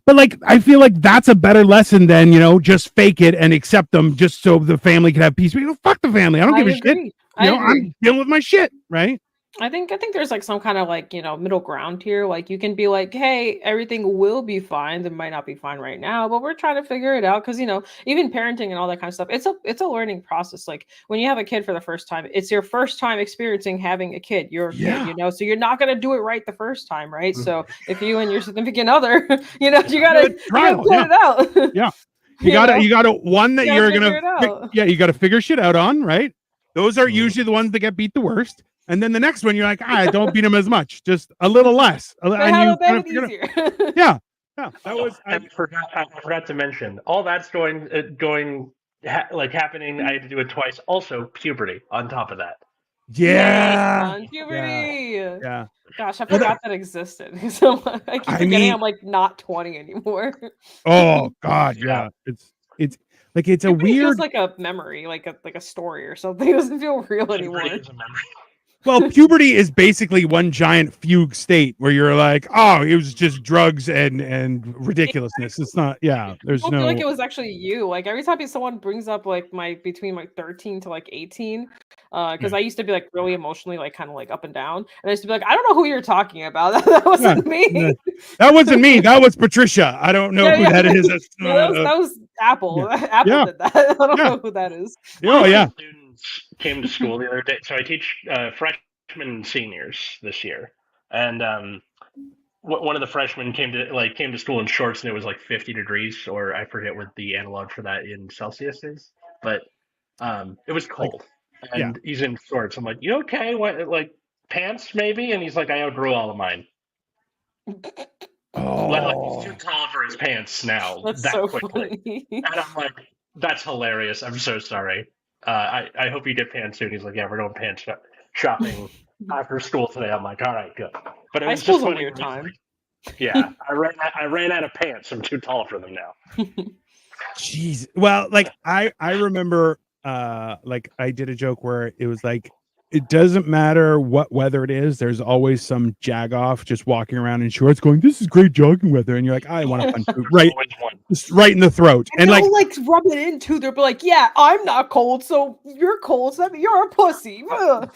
but like I feel like that's a better lesson than just fake it and accept them just so the family can have peace. Fuck the family. I don't give a shit. agree. I agree. I'm dealing with my shit, right? I think there's like some kind of like middle ground here. Like you can be like, hey, everything will be fine. It might not be fine right now, but we're trying to figure it out because even parenting and all that kind of stuff. It's a learning process. Like when you have a kid for the first time, it's your first time experiencing having a kid. You're a kid, so you're not gonna do it right the first time, right? So if you and your significant other, you gotta plan it out. Yeah, you gotta one that you're gonna you gotta figure shit out on, right? Those are usually the ones that get beat the worst. And then the next one, you're like, don't beat them as much, just a little less. And you kind of easier. Yeah. That was. I forgot to mention all that's happening. I had to do it twice. Also, puberty on top of that. Yeah. Puberty. Yeah. Gosh, I forgot that existed. So I keep forgetting I'm like not 20 anymore. Oh God, yeah. It's like it's a weird. Feels like a memory, like a story or something. It doesn't feel real anymore. Well, puberty is basically one giant fugue state where you're like, oh, it was just drugs and ridiculousness. It's not. Yeah, there's I no. feel like it was actually you. Like every time someone brings up like between 13 to like 18, because I used to be like really emotionally like kind of like up and down, and I used to be like, I don't know who you're talking about. That wasn't me. That wasn't me. That was Patricia. I don't know who that is. That was Apple. Yeah. Apple did that. I don't know who that is. Oh yeah. Students came to school the other day. So I teach freshmen and seniors this year, and one of the freshmen came to school in shorts, and it was like 50 degrees, or I forget what the analog for that in Celsius is, but it was cold, and he's in shorts. I'm like, you okay? What, like pants maybe? And he's like, I outgrew all of mine. Like he's too tall for his pants now. That's that so quickly. Funny. And I'm like, that's hilarious. I'm so sorry. I hope you get pants soon. He's like, yeah, we're going pants shopping after school today. I'm like, all right, good. But it was just a weird time. Yeah, I ran out of pants. I'm too tall for them now. Jeez. Well, like I remember like I did a joke where it was like it doesn't matter what weather it is. There's always some jagoff just walking around in shorts going, "This is great jogging weather." And you're like, I want to punch you right, Always one. just right in the throat. And And they'll rub it in too. They'll be like, "Yeah, I'm not cold, so you're cold. So you're a pussy." Ugh.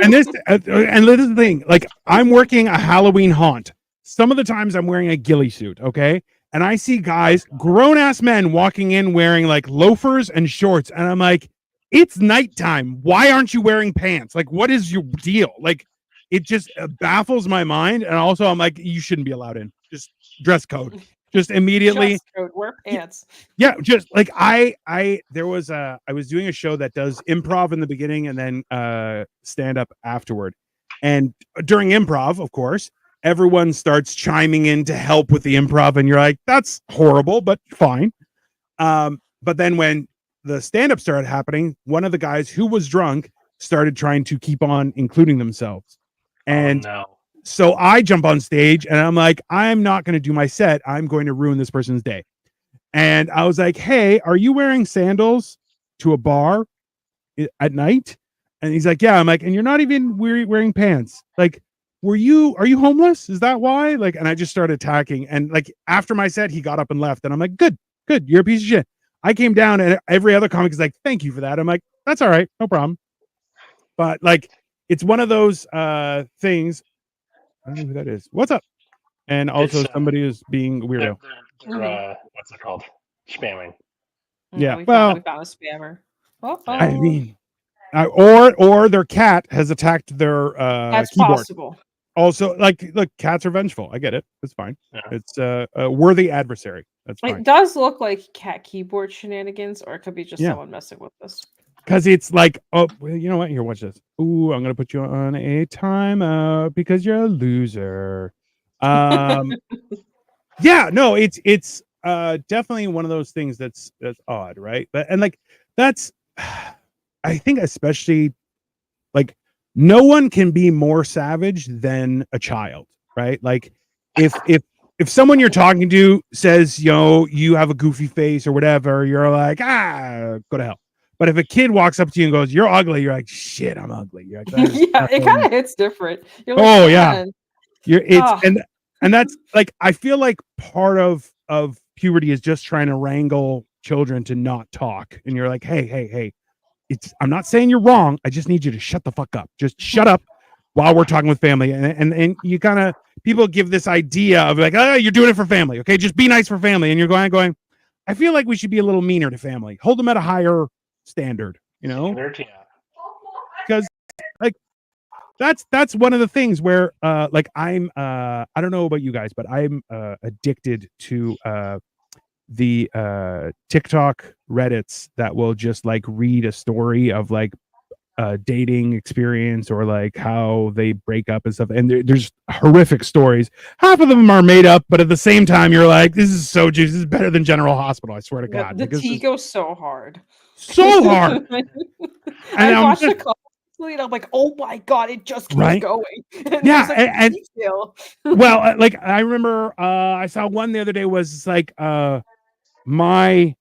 and this is the thing. Like, I'm working a Halloween haunt. Some of the times I'm wearing a ghillie suit, okay? And I see guys, grown ass men, walking in wearing like loafers and shorts, and I'm like, it's nighttime. Why aren't you wearing pants? Like, what is your deal? Like, it just baffles my mind. And also, I'm like, you shouldn't be allowed in. Just dress code. Just immediately. Dress code, wear pants. Yeah, just like I was doing a show that does improv in the beginning and then stand up afterward. And during improv, of course, everyone starts chiming in to help with the improv, and you're like, that's horrible, but fine. But then when the stand-up started happening, one of the guys who was drunk started trying to keep on including themselves. And so I jump on stage and I'm like, I'm not going to do my set. I'm going to ruin this person's day. And I was like, hey, are you wearing sandals to a bar at night? And he's like, yeah. I'm like, and you're not even wearing pants. Like, are you homeless? Is that why? Like, and I just started attacking. And like, after my set, he got up and left. And I'm like, good. You're a piece of shit. I came down and every other comic is like, thank you for that. I'm like, that's all right. No problem. But like, it's one of those things. I don't know who that is. What's up? And also somebody is being weirdo. They're, what's it called? Spamming. Yeah. We well, found a spammer. I mean, or their cat has attacked their that's keyboard. possible. Also, like, look, cats are vengeful. I get it. It's fine. Yeah. It's a worthy adversary. That's fine. It does look like cat keyboard shenanigans, or it could be just someone messing with this. Because it's like, oh, well, you know what? Here, watch this. Ooh, I'm gonna put you on a timeout because you're a loser. Yeah, no, it's definitely one of those things that's odd, right? But and like that's, I think especially like no one can be more savage than a child, right? Like if someone you're talking to says, you have a goofy face or whatever, you're like, go to hell. But if a kid walks up to you and goes, you're ugly, you're like, shit, I'm ugly. You're like, yeah, it kind of hits different. You're like, oh yeah, and that's like, I feel like part of puberty is just trying to wrangle children to not talk. And you're like, hey, I'm not saying you're wrong. I just need you to shut the fuck up. Just shut up while we're talking with family. And you kind of, people give this idea of like, oh, you're doing it for family. Okay, just be nice for family. And you're going, I feel like we should be a little meaner to family. Hold them at a higher standard, because like that's one of the things where like I'm I don't know about you guys, but I'm addicted to the TikTok Reddits that will just like read a story of like dating experience or like how they break up and stuff, and there's horrific stories. Half of them are made up, but at the same time you're like, this is so juicy. This is better than General Hospital, I swear to God. The tea goes so hard. And I watched a couple and I'm like, oh my God, it just keeps going. And yeah, like, well, like I remember I saw one the other day was like my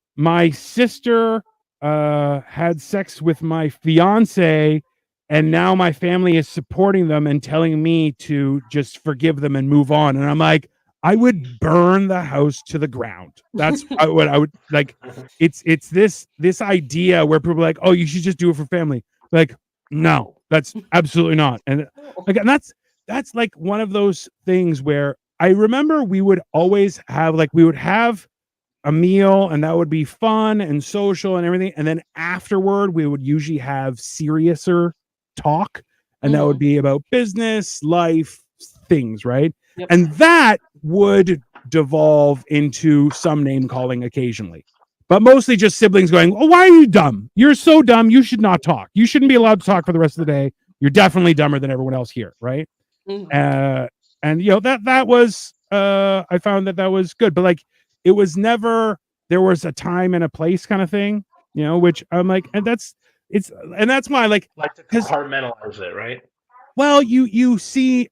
sister had sex with my fiance, and now my family is supporting them and telling me to just forgive them and move on. And I'm like, I would burn the house to the ground. That's what I would like. It's this idea where people are like, oh, you should just do it for family. Like, no, that's absolutely not. And again, that's like one of those things where I remember we would always have a meal, and that would be fun and social and everything. And then afterward, we would usually have seriouser talk, and that would be about business, life, things, right? Yep. And that would devolve into some name calling occasionally, but mostly just siblings going, oh, why are you dumb? You're so dumb. You should not talk. You shouldn't be allowed to talk for the rest of the day. You're definitely dumber than everyone else here, right? And that was I found that was good, but like it was never, there was a time and a place kind of thing, which I'm like, and that's why like to compartmentalize it, right? Well, you see,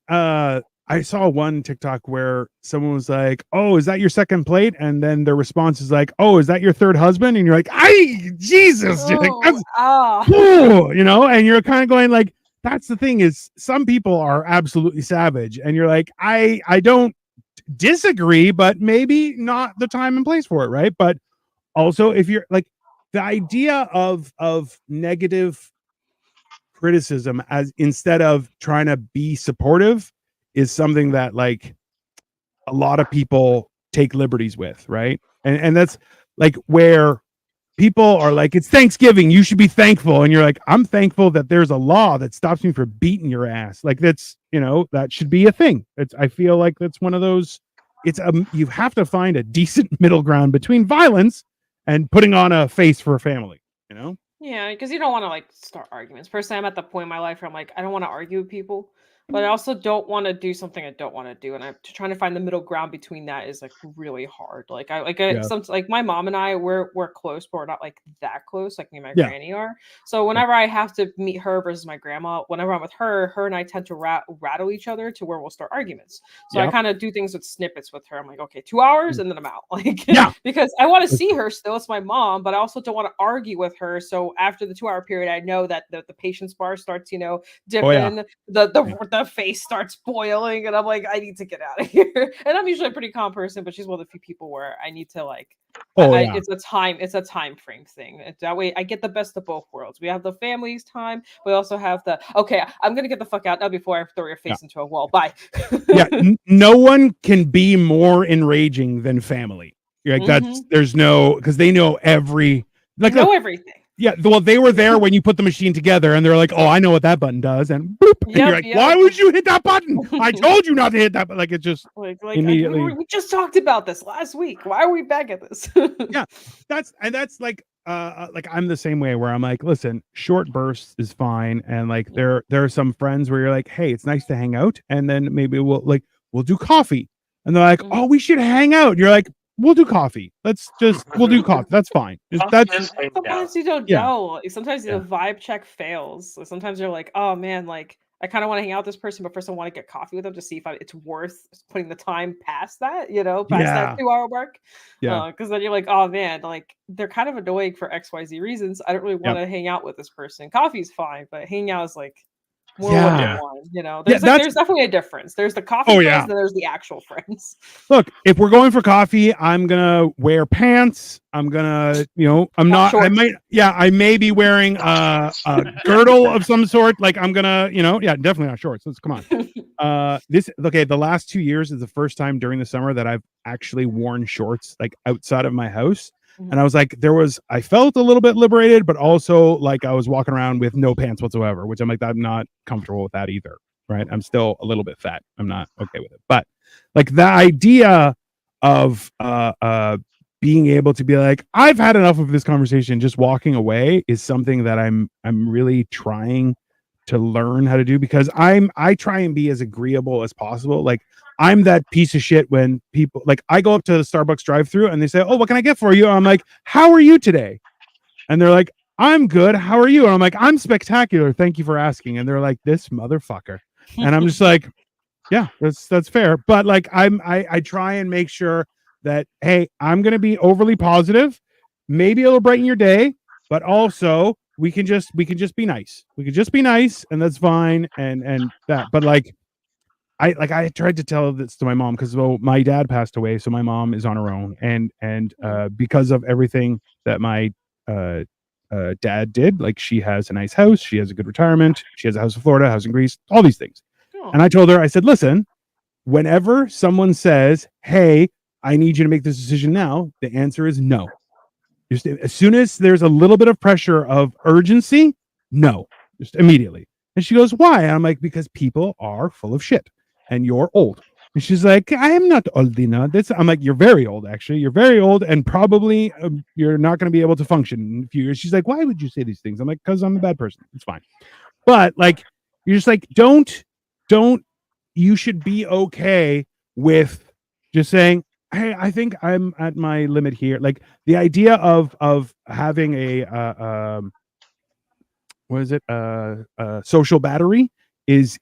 I saw one TikTok where someone was like, oh, is that your second plate? And then their response is like, oh, is that your third husband? And you're like, Jesus, you're like, that's, and you're kind of going like, that's the thing, is some people are absolutely savage, and you're like, I don't disagree, but maybe not the time and place for it, right? But also, if you're like, the idea of negative criticism as instead of trying to be supportive is something that like a lot of people take liberties with, right? And that's like where people are like, it's Thanksgiving, you should be thankful, and you're like, I'm thankful that there's a law that stops me from beating your ass. Like, that's, you know, that should be a thing. It's, I feel like that's one of those, it's you have to find a decent middle ground between violence and putting on a face for a family, you know? Yeah, because you don't want to like start arguments. Personally, I'm at the point in my life where I'm like, I don't want to argue with people, but I also don't want to do something I don't want to do, and I'm trying to find the middle ground between that is like really hard. Like Yeah. some like my mom and I we're close, but we're not like that close, like me and my Yeah. granny are. So whenever I have to meet her versus my grandma, whenever I'm with her and I tend to rattle each other to where we'll start arguments. So I Yep. kind of do things with snippets with her. I'm like, okay, 2 hours, and then I'm out. Like, Yeah. because I want to see her still. It's my mom, but I also don't want to argue with her. So after the 2 hour period, I know that the patience bar starts, you know, dipping, Oh, yeah. the face starts boiling, and I'm like, I need to get out of here. And I'm usually a pretty calm person, but she's one of the few people where I need to like, Oh, yeah. it's a time frame thing. That way I get the best of both worlds. We have the family's time, we also have the, okay, I'm gonna get the fuck out now before I throw your face into a wall. Bye. Yeah. No one can be more enraging than family. You're like, that's, there's no, because they know every, like, know everything. Yeah, well, they were there when you put the machine together, and they're like, "Oh, I know what that button does," and boop. And you're like, "Why would you hit that button? I told you not to hit that." But like, it just like immediately. we just talked about this last week. Why are we back at this? Yeah, that's like I'm the same way, where I'm like, listen, short bursts is fine, and like there are some friends where you're like, hey, it's nice to hang out, and then maybe we'll do coffee, and they're like, oh, we should hang out. You're like, we'll do coffee. We'll do coffee. That's fine. Sometimes you don't know. Sometimes the vibe check fails. So sometimes you're like, oh man, like I kind of want to hang out with this person, but first I want to get coffee with them to see if it's worth putting the time past that, you know, past that 2 hour mark. Yeah. Because then you're like, oh man, like they're kind of annoying for XYZ reasons. I don't really want to hang out with this person. Coffee's fine, but hanging out is like more one-on-one, you know. There's there's definitely a difference. There's the coffee friends, and there's the actual friends. Look, if we're going for coffee, I'm gonna wear pants. I'm gonna, you know, I may be wearing a girdle of some sort. Like, I'm gonna, you know, definitely not shorts. Let's come on. The last 2 years is the first time during the summer that I've actually worn shorts like outside of my house. And I was like, I felt a little bit liberated, but also like I was walking around with no pants whatsoever, which I'm like, I'm not comfortable with that either. Right. I'm still a little bit fat. I'm not okay with it. But like the idea of being able to be like, I've had enough of this conversation, just walking away is something that I'm really trying to learn how to do, because I try and be as agreeable as possible. Like, I'm that piece of shit when people, like, I go up to the Starbucks drive-through and they say, oh, what can I get for you? I'm like, how are you today? And they're like, I'm good. How are you? And I'm like, I'm spectacular. Thank you for asking. And they're like, this motherfucker. And I'm just like, yeah, that's fair. But like, I try and make sure that, hey, I'm going to be overly positive. Maybe it'll brighten your day, but also we can just be nice. We can just be nice, and that's fine. And that, but like, I tried to tell this to my mom, because my dad passed away, so my mom is on her own, and because of everything that my dad did, like, she has a nice house, she has a good retirement, she has a house in Florida, a house in Greece, all these things. And I told her, I said, listen, whenever someone says, hey, I need you to make this decision now, the answer is no. Just as soon as there's a little bit of pressure of urgency, no, just immediately. And she goes, why? And I'm like, because people are full of shit. And you're old. And she's like, I am not old enough. I'm like, you're very old, actually. You're very old, and probably you're not going to be able to function in a few years. She's like, why would you say these things? I'm like, because I'm a bad person. It's fine. But like, you're just like, don't, you should be okay with just saying, hey, I think I'm at my limit here. Like, the idea of having a what is it? Social battery is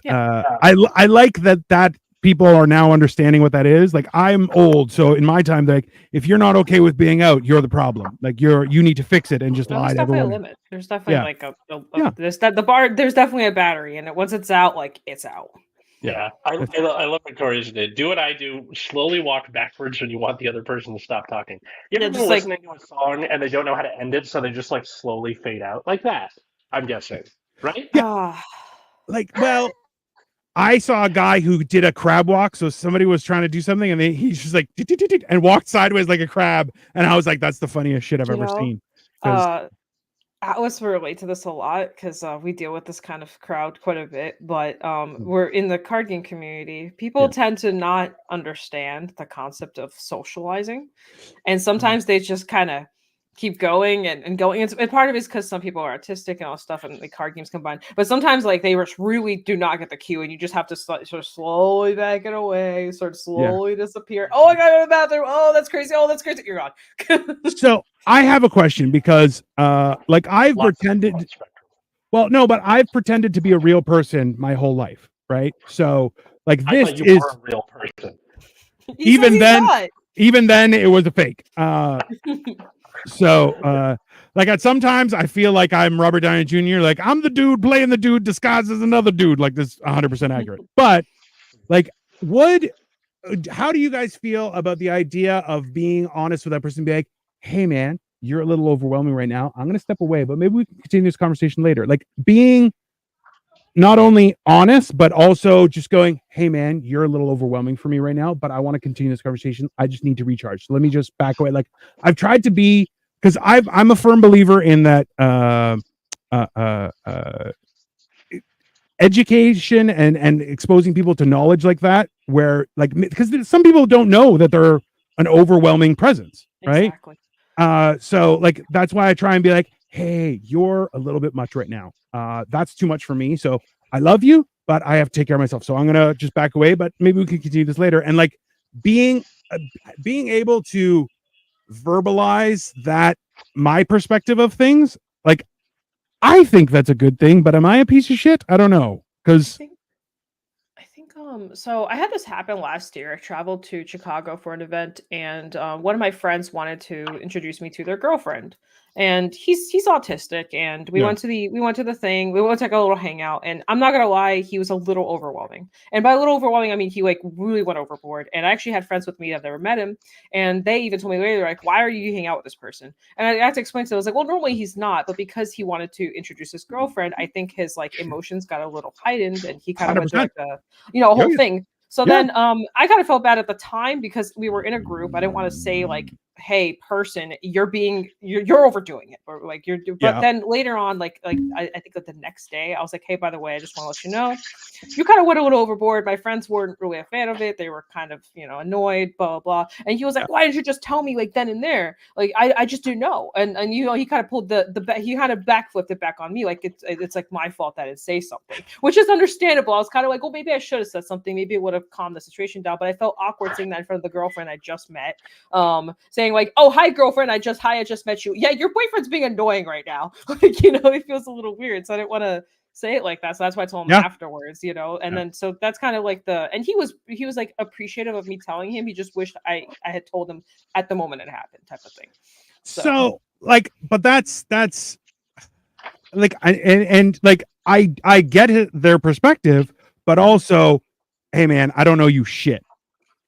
I like that people are now understanding what that is. Like I'm old, so in my time, like if you're not okay with being out, you're the problem. Like you need to fix it and just No, lie there's to definitely a everyone. limit. There's definitely Yeah. like Yeah. there's that the bar. There's definitely a battery, and once it's out, like it's out. Yeah, I love what Corey's did. Do what I do. Slowly walk backwards when you want the other person to stop talking. You Yeah, ever been just like listening to a song and they don't know how to end it, so they just like slowly fade out like that? I'm guessing, right? Yeah. ah, Like, well, I saw a guy who did a crab walk. So somebody was trying to do something, and he's just like and walked sideways like a crab. And I was like, that's the funniest shit I've you ever know, seen. 'Cause- Atlas will relate to this a lot because we deal with this kind of crowd quite a bit. But we're in the card game community. People Yeah. tend to not understand the concept of socializing, and sometimes they just kind of keep going and going. And part of it is because some people are artistic and all stuff, and the card games combined. But sometimes, like they just really do not get the cue, and you just have to sort of slowly back it away, sort of slowly disappear. Oh, I got to go to the bathroom. Oh, that's crazy. Oh, that's crazy. You're gone. So I have a question because, like I've Lots of pretended. broad spectrum. Well, no, but I've pretended to be a real person my whole life, right? So, like I this thought you is were a real person. He Even says he's then- not. even then it was a fake. So, like at sometimes I feel like I'm Robert Downey Jr. Like I'm the dude playing the dude disguised as another dude. Like this 100% accurate. But like, how do you guys feel about the idea of being honest with that person? Be like, hey man, you're a little overwhelming right now. I'm gonna step away, but maybe we can continue this conversation later. Like being not only honest, but also just going, hey man, you're a little overwhelming for me right now, but I want to continue this conversation. I just need to recharge. So let me just back away. Like I've tried to be, because I'm a firm believer in that education and exposing people to knowledge like that, where like, because some people don't know that they're an overwhelming presence, right? Exactly. So like that's why I try and be like, hey, you're a little bit much right now. That's too much for me. So I love you, but I have to take care of myself. So I'm gonna just back away. But maybe we can continue this later. And like being able to verbalize that my perspective of things, like I think that's a good thing. But am I a piece of shit? I don't know, because I think so I had this happen last year. I traveled to Chicago for an event, and one of my friends wanted to introduce me to their girlfriend, and he's autistic, and we Yeah. went to the thing. We went to like a little hangout, and I'm not gonna lie, he was a little overwhelming. And by a little overwhelming, I mean he like really went overboard. And I actually had friends with me that have never met him, and they even told me later, like, why are you hanging out with this person? And I had to explain to them, I was like, well, normally he's not, but because he wanted to introduce his girlfriend, I think his like emotions got a little heightened, and he kind of went to 100%. like a a whole Yeah. thing. So Yeah. then I kind of felt bad at the time because we were in a group. I didn't want to say like, hey person, you're overdoing it, or like you're but Yeah. then later on, like I think that the next day I was like, hey, by the way, I just want to let you know you kind of went a little overboard. My friends weren't really a fan of it. They were kind of, annoyed, blah, blah, blah. And he was like, why didn't you just tell me like then and there? Like, I just didn't know. And he kind of pulled he kind of backflipped it back on me. Like, it's like my fault that I didn't say something, which is understandable. I was kind of like, well, maybe I should have said something. Maybe it would have calmed the situation down. But I felt awkward saying that in front of the girlfriend I just met. Saying like, oh, hi, girlfriend. I just met you. Yeah, your boyfriend's being annoying right now. Like, it feels a little weird. So I didn't want to say it like that. So that's why I told him afterwards, and then so that's kind of like and he was like appreciative of me telling him. He just wished I had told him at the moment it happened, type of thing. So like, but that's like, and like I get their perspective, but also, hey man, I don't know you shit,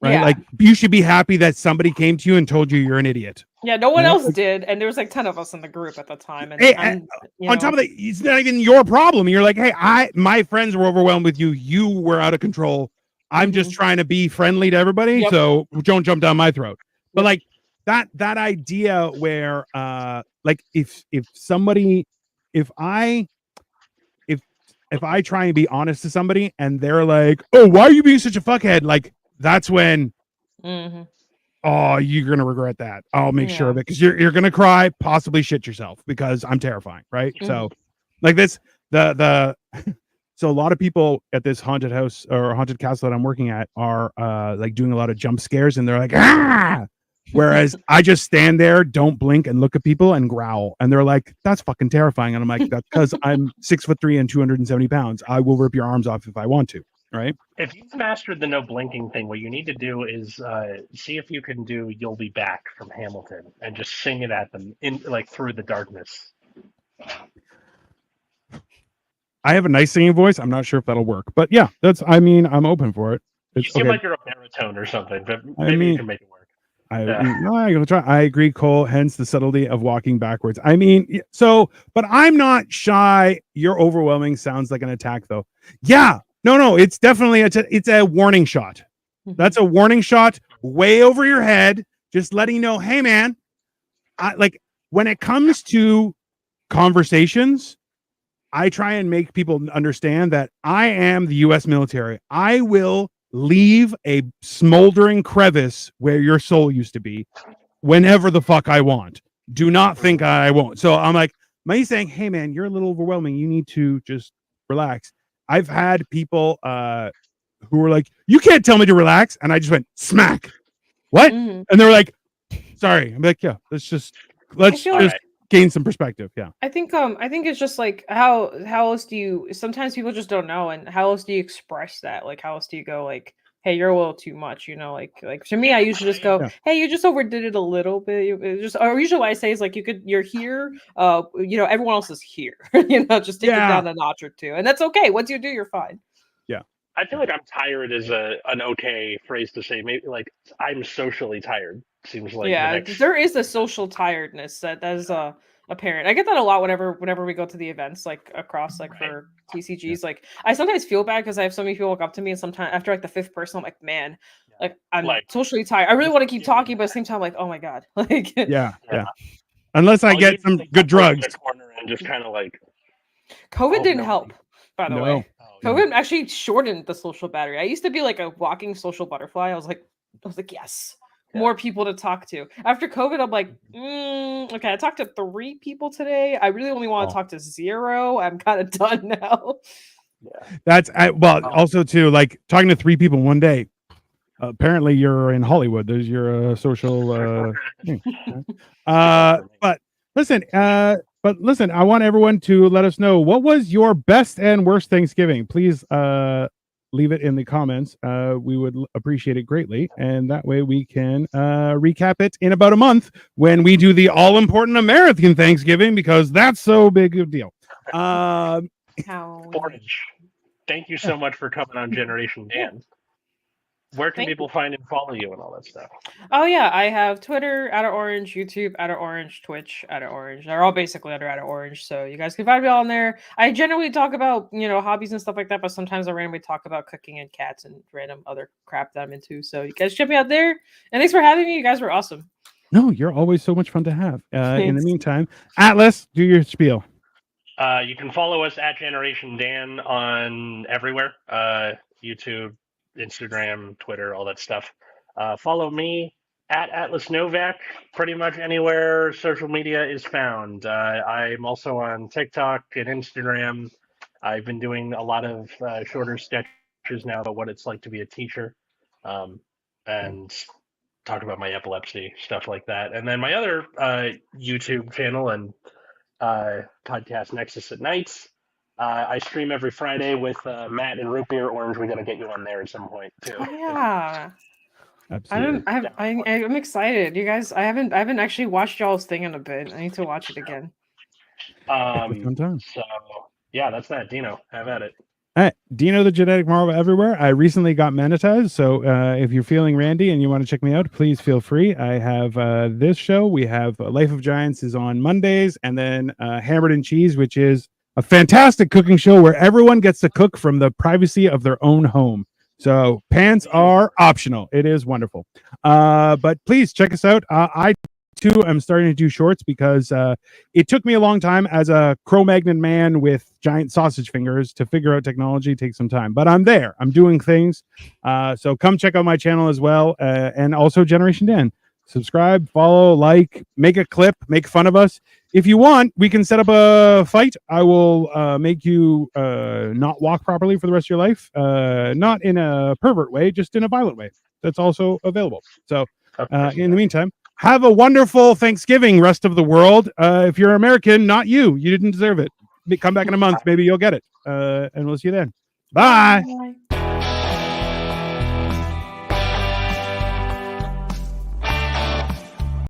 right? Yeah. Like you should be happy that somebody came to you and told you you're an idiot. Yeah, no one Yeah. else did, and there was like 10 of us in the group at the time. And Hey, on top of that, it's not even your problem. You're like, hey, my friends were overwhelmed with you. You were out of control. I'm just trying to be friendly to everybody, so don't jump down my throat. But like that idea where like if I try and be honest to somebody and they're like, oh, why are you being such a fuckhead? Like that's when oh, you're gonna regret that. I'll make sure of it, because you're gonna cry, possibly shit yourself, because I'm terrifying, right? So like this, the so a lot of people at this haunted house or haunted castle that I'm working at are like doing a lot of jump scares, and they're like, ah. Whereas I just stand there, don't blink, and look at people and growl, and they're like, that's fucking terrifying. And I'm like, that's because I'm 6'3" and 270 pounds. I will rip your arms off if I want to. right? If you've mastered the no blinking thing, what you need to do is see if you can do "You'll Be Back" from Hamilton and just sing it at them in like through the darkness. I have a nice singing voice. I'm not sure if that'll work, but yeah, I'm open for it. You It's seem okay. like you're a baritone or something, but I maybe mean, you can make it work. I'm gonna try. I agree, Cole. Hence the subtlety of walking backwards. I mean, but I'm not shy. Your overwhelming sounds like an attack, though. Yeah, no, it's definitely it's a warning shot. That's a warning shot way over your head, just letting you know, hey man, like when it comes to conversations, I try and make people understand that I am the US military. I will leave a smoldering crevice where your soul used to be whenever the fuck I want. Do not think I won't. So I'm like, me saying, hey man, you're a little overwhelming. You need to just relax. I've had people who were like, you can't tell me to relax. And I just went, smack. What? And they were like, sorry. I'm like, yeah, let's just gain some perspective. Yeah. I think it's just like how else do you sometimes people just don't know, and how else do you express that? Like how else do you go like, hey, you're a little too much, you know, like to me I usually just go, hey, you just overdid it a little bit. Or usually what I say is like you're here, you know, everyone else is here. You know, just take it down a notch or two. And that's okay. Once you do, you're fine. Yeah. I feel like I'm tired is an okay phrase to say. Maybe like I'm socially tired. Seems like there is a social tiredness that is apparent. I get that a lot whenever we go to the events like across like for TCGs. Like I sometimes feel bad because I have so many people walk up to me, and sometimes after like the fifth person, I'm like, man, like I'm socially tired. I really want to keep talking, but at the same time, like, oh my god, like yeah. Unless I get some good drugs. And just kind of like COVID didn't help. By the way, COVID no. actually shortened the social battery. I used to be like a walking social butterfly. I was like, yes. More people to talk to. After COVID, I'm like, okay, I talked to 3 people today. I really only want to talk to 0. I'm kind of done now. Yeah. That's also too, like talking to 3 people one day. Apparently you're in Hollywood. There's your social thing. But listen, I want everyone to let us know what was your best and worst Thanksgiving. Please leave it in the comments. We would appreciate it greatly, and that way we can recap it in about a month when we do the all-important American Thanksgiving, because that's so big of a deal. Forage, thank you so much for coming on Generation Dan. Where can people find and follow you and all that stuff? Oh yeah, I have Twitter @orange, YouTube @orange, Twitch @orange. They're all basically under @orange, so you guys can find me all in there. I generally talk about hobbies and stuff like that, but sometimes I randomly talk about cooking and cats and random other crap that I'm into. So you guys check me out there. And thanks for having me. You guys were awesome. No, you're always so much fun to have. In the meantime, Atlas, do your spiel. You can follow us @Generation Dan on everywhere. YouTube, Instagram, Twitter, all that stuff. Follow me @Atlas Novak, pretty much anywhere social media is found. I'm also on TikTok and Instagram. I've been doing a lot of shorter sketches now about what it's like to be a teacher, and talk about my epilepsy, stuff like that. And then my other YouTube channel and podcast, Nexus at Nights. I stream every Friday with Matt and Root Beer Orange. We got to get you on there at some point too. Oh yeah, absolutely. I'm excited. You guys, I haven't actually watched y'all's thing in a bit. I need to watch it again. So yeah, that's that. Dino, have at it. All right, Dino the Genetic Marvel everywhere. I recently got monetized, so if you're feeling randy and you want to check me out, please feel free. I have this show. We have Life of Giants is on Mondays, and then Hammered and Cheese, which is a fantastic cooking show where everyone gets to cook from the privacy of their own home. So pants are optional. It is wonderful. But please check us out. I too am starting to do shorts because it took me a long time as a Cro-Magnon man with giant sausage fingers to figure out technology. Take some time, but I'm there. I'm doing things. So come check out my channel as well, and also Generation Dan. Subscribe, follow, like, make a clip, make fun of us. If you want, we can set up a fight. I will make you not walk properly for the rest of your life. Not in a pervert way, just in a violent way. That's also available. So in the meantime, have a wonderful Thanksgiving, rest of the world. If you're American, not you. You didn't deserve it. Come back in a month. Maybe you'll get it. And we'll see you then. Bye. Bye.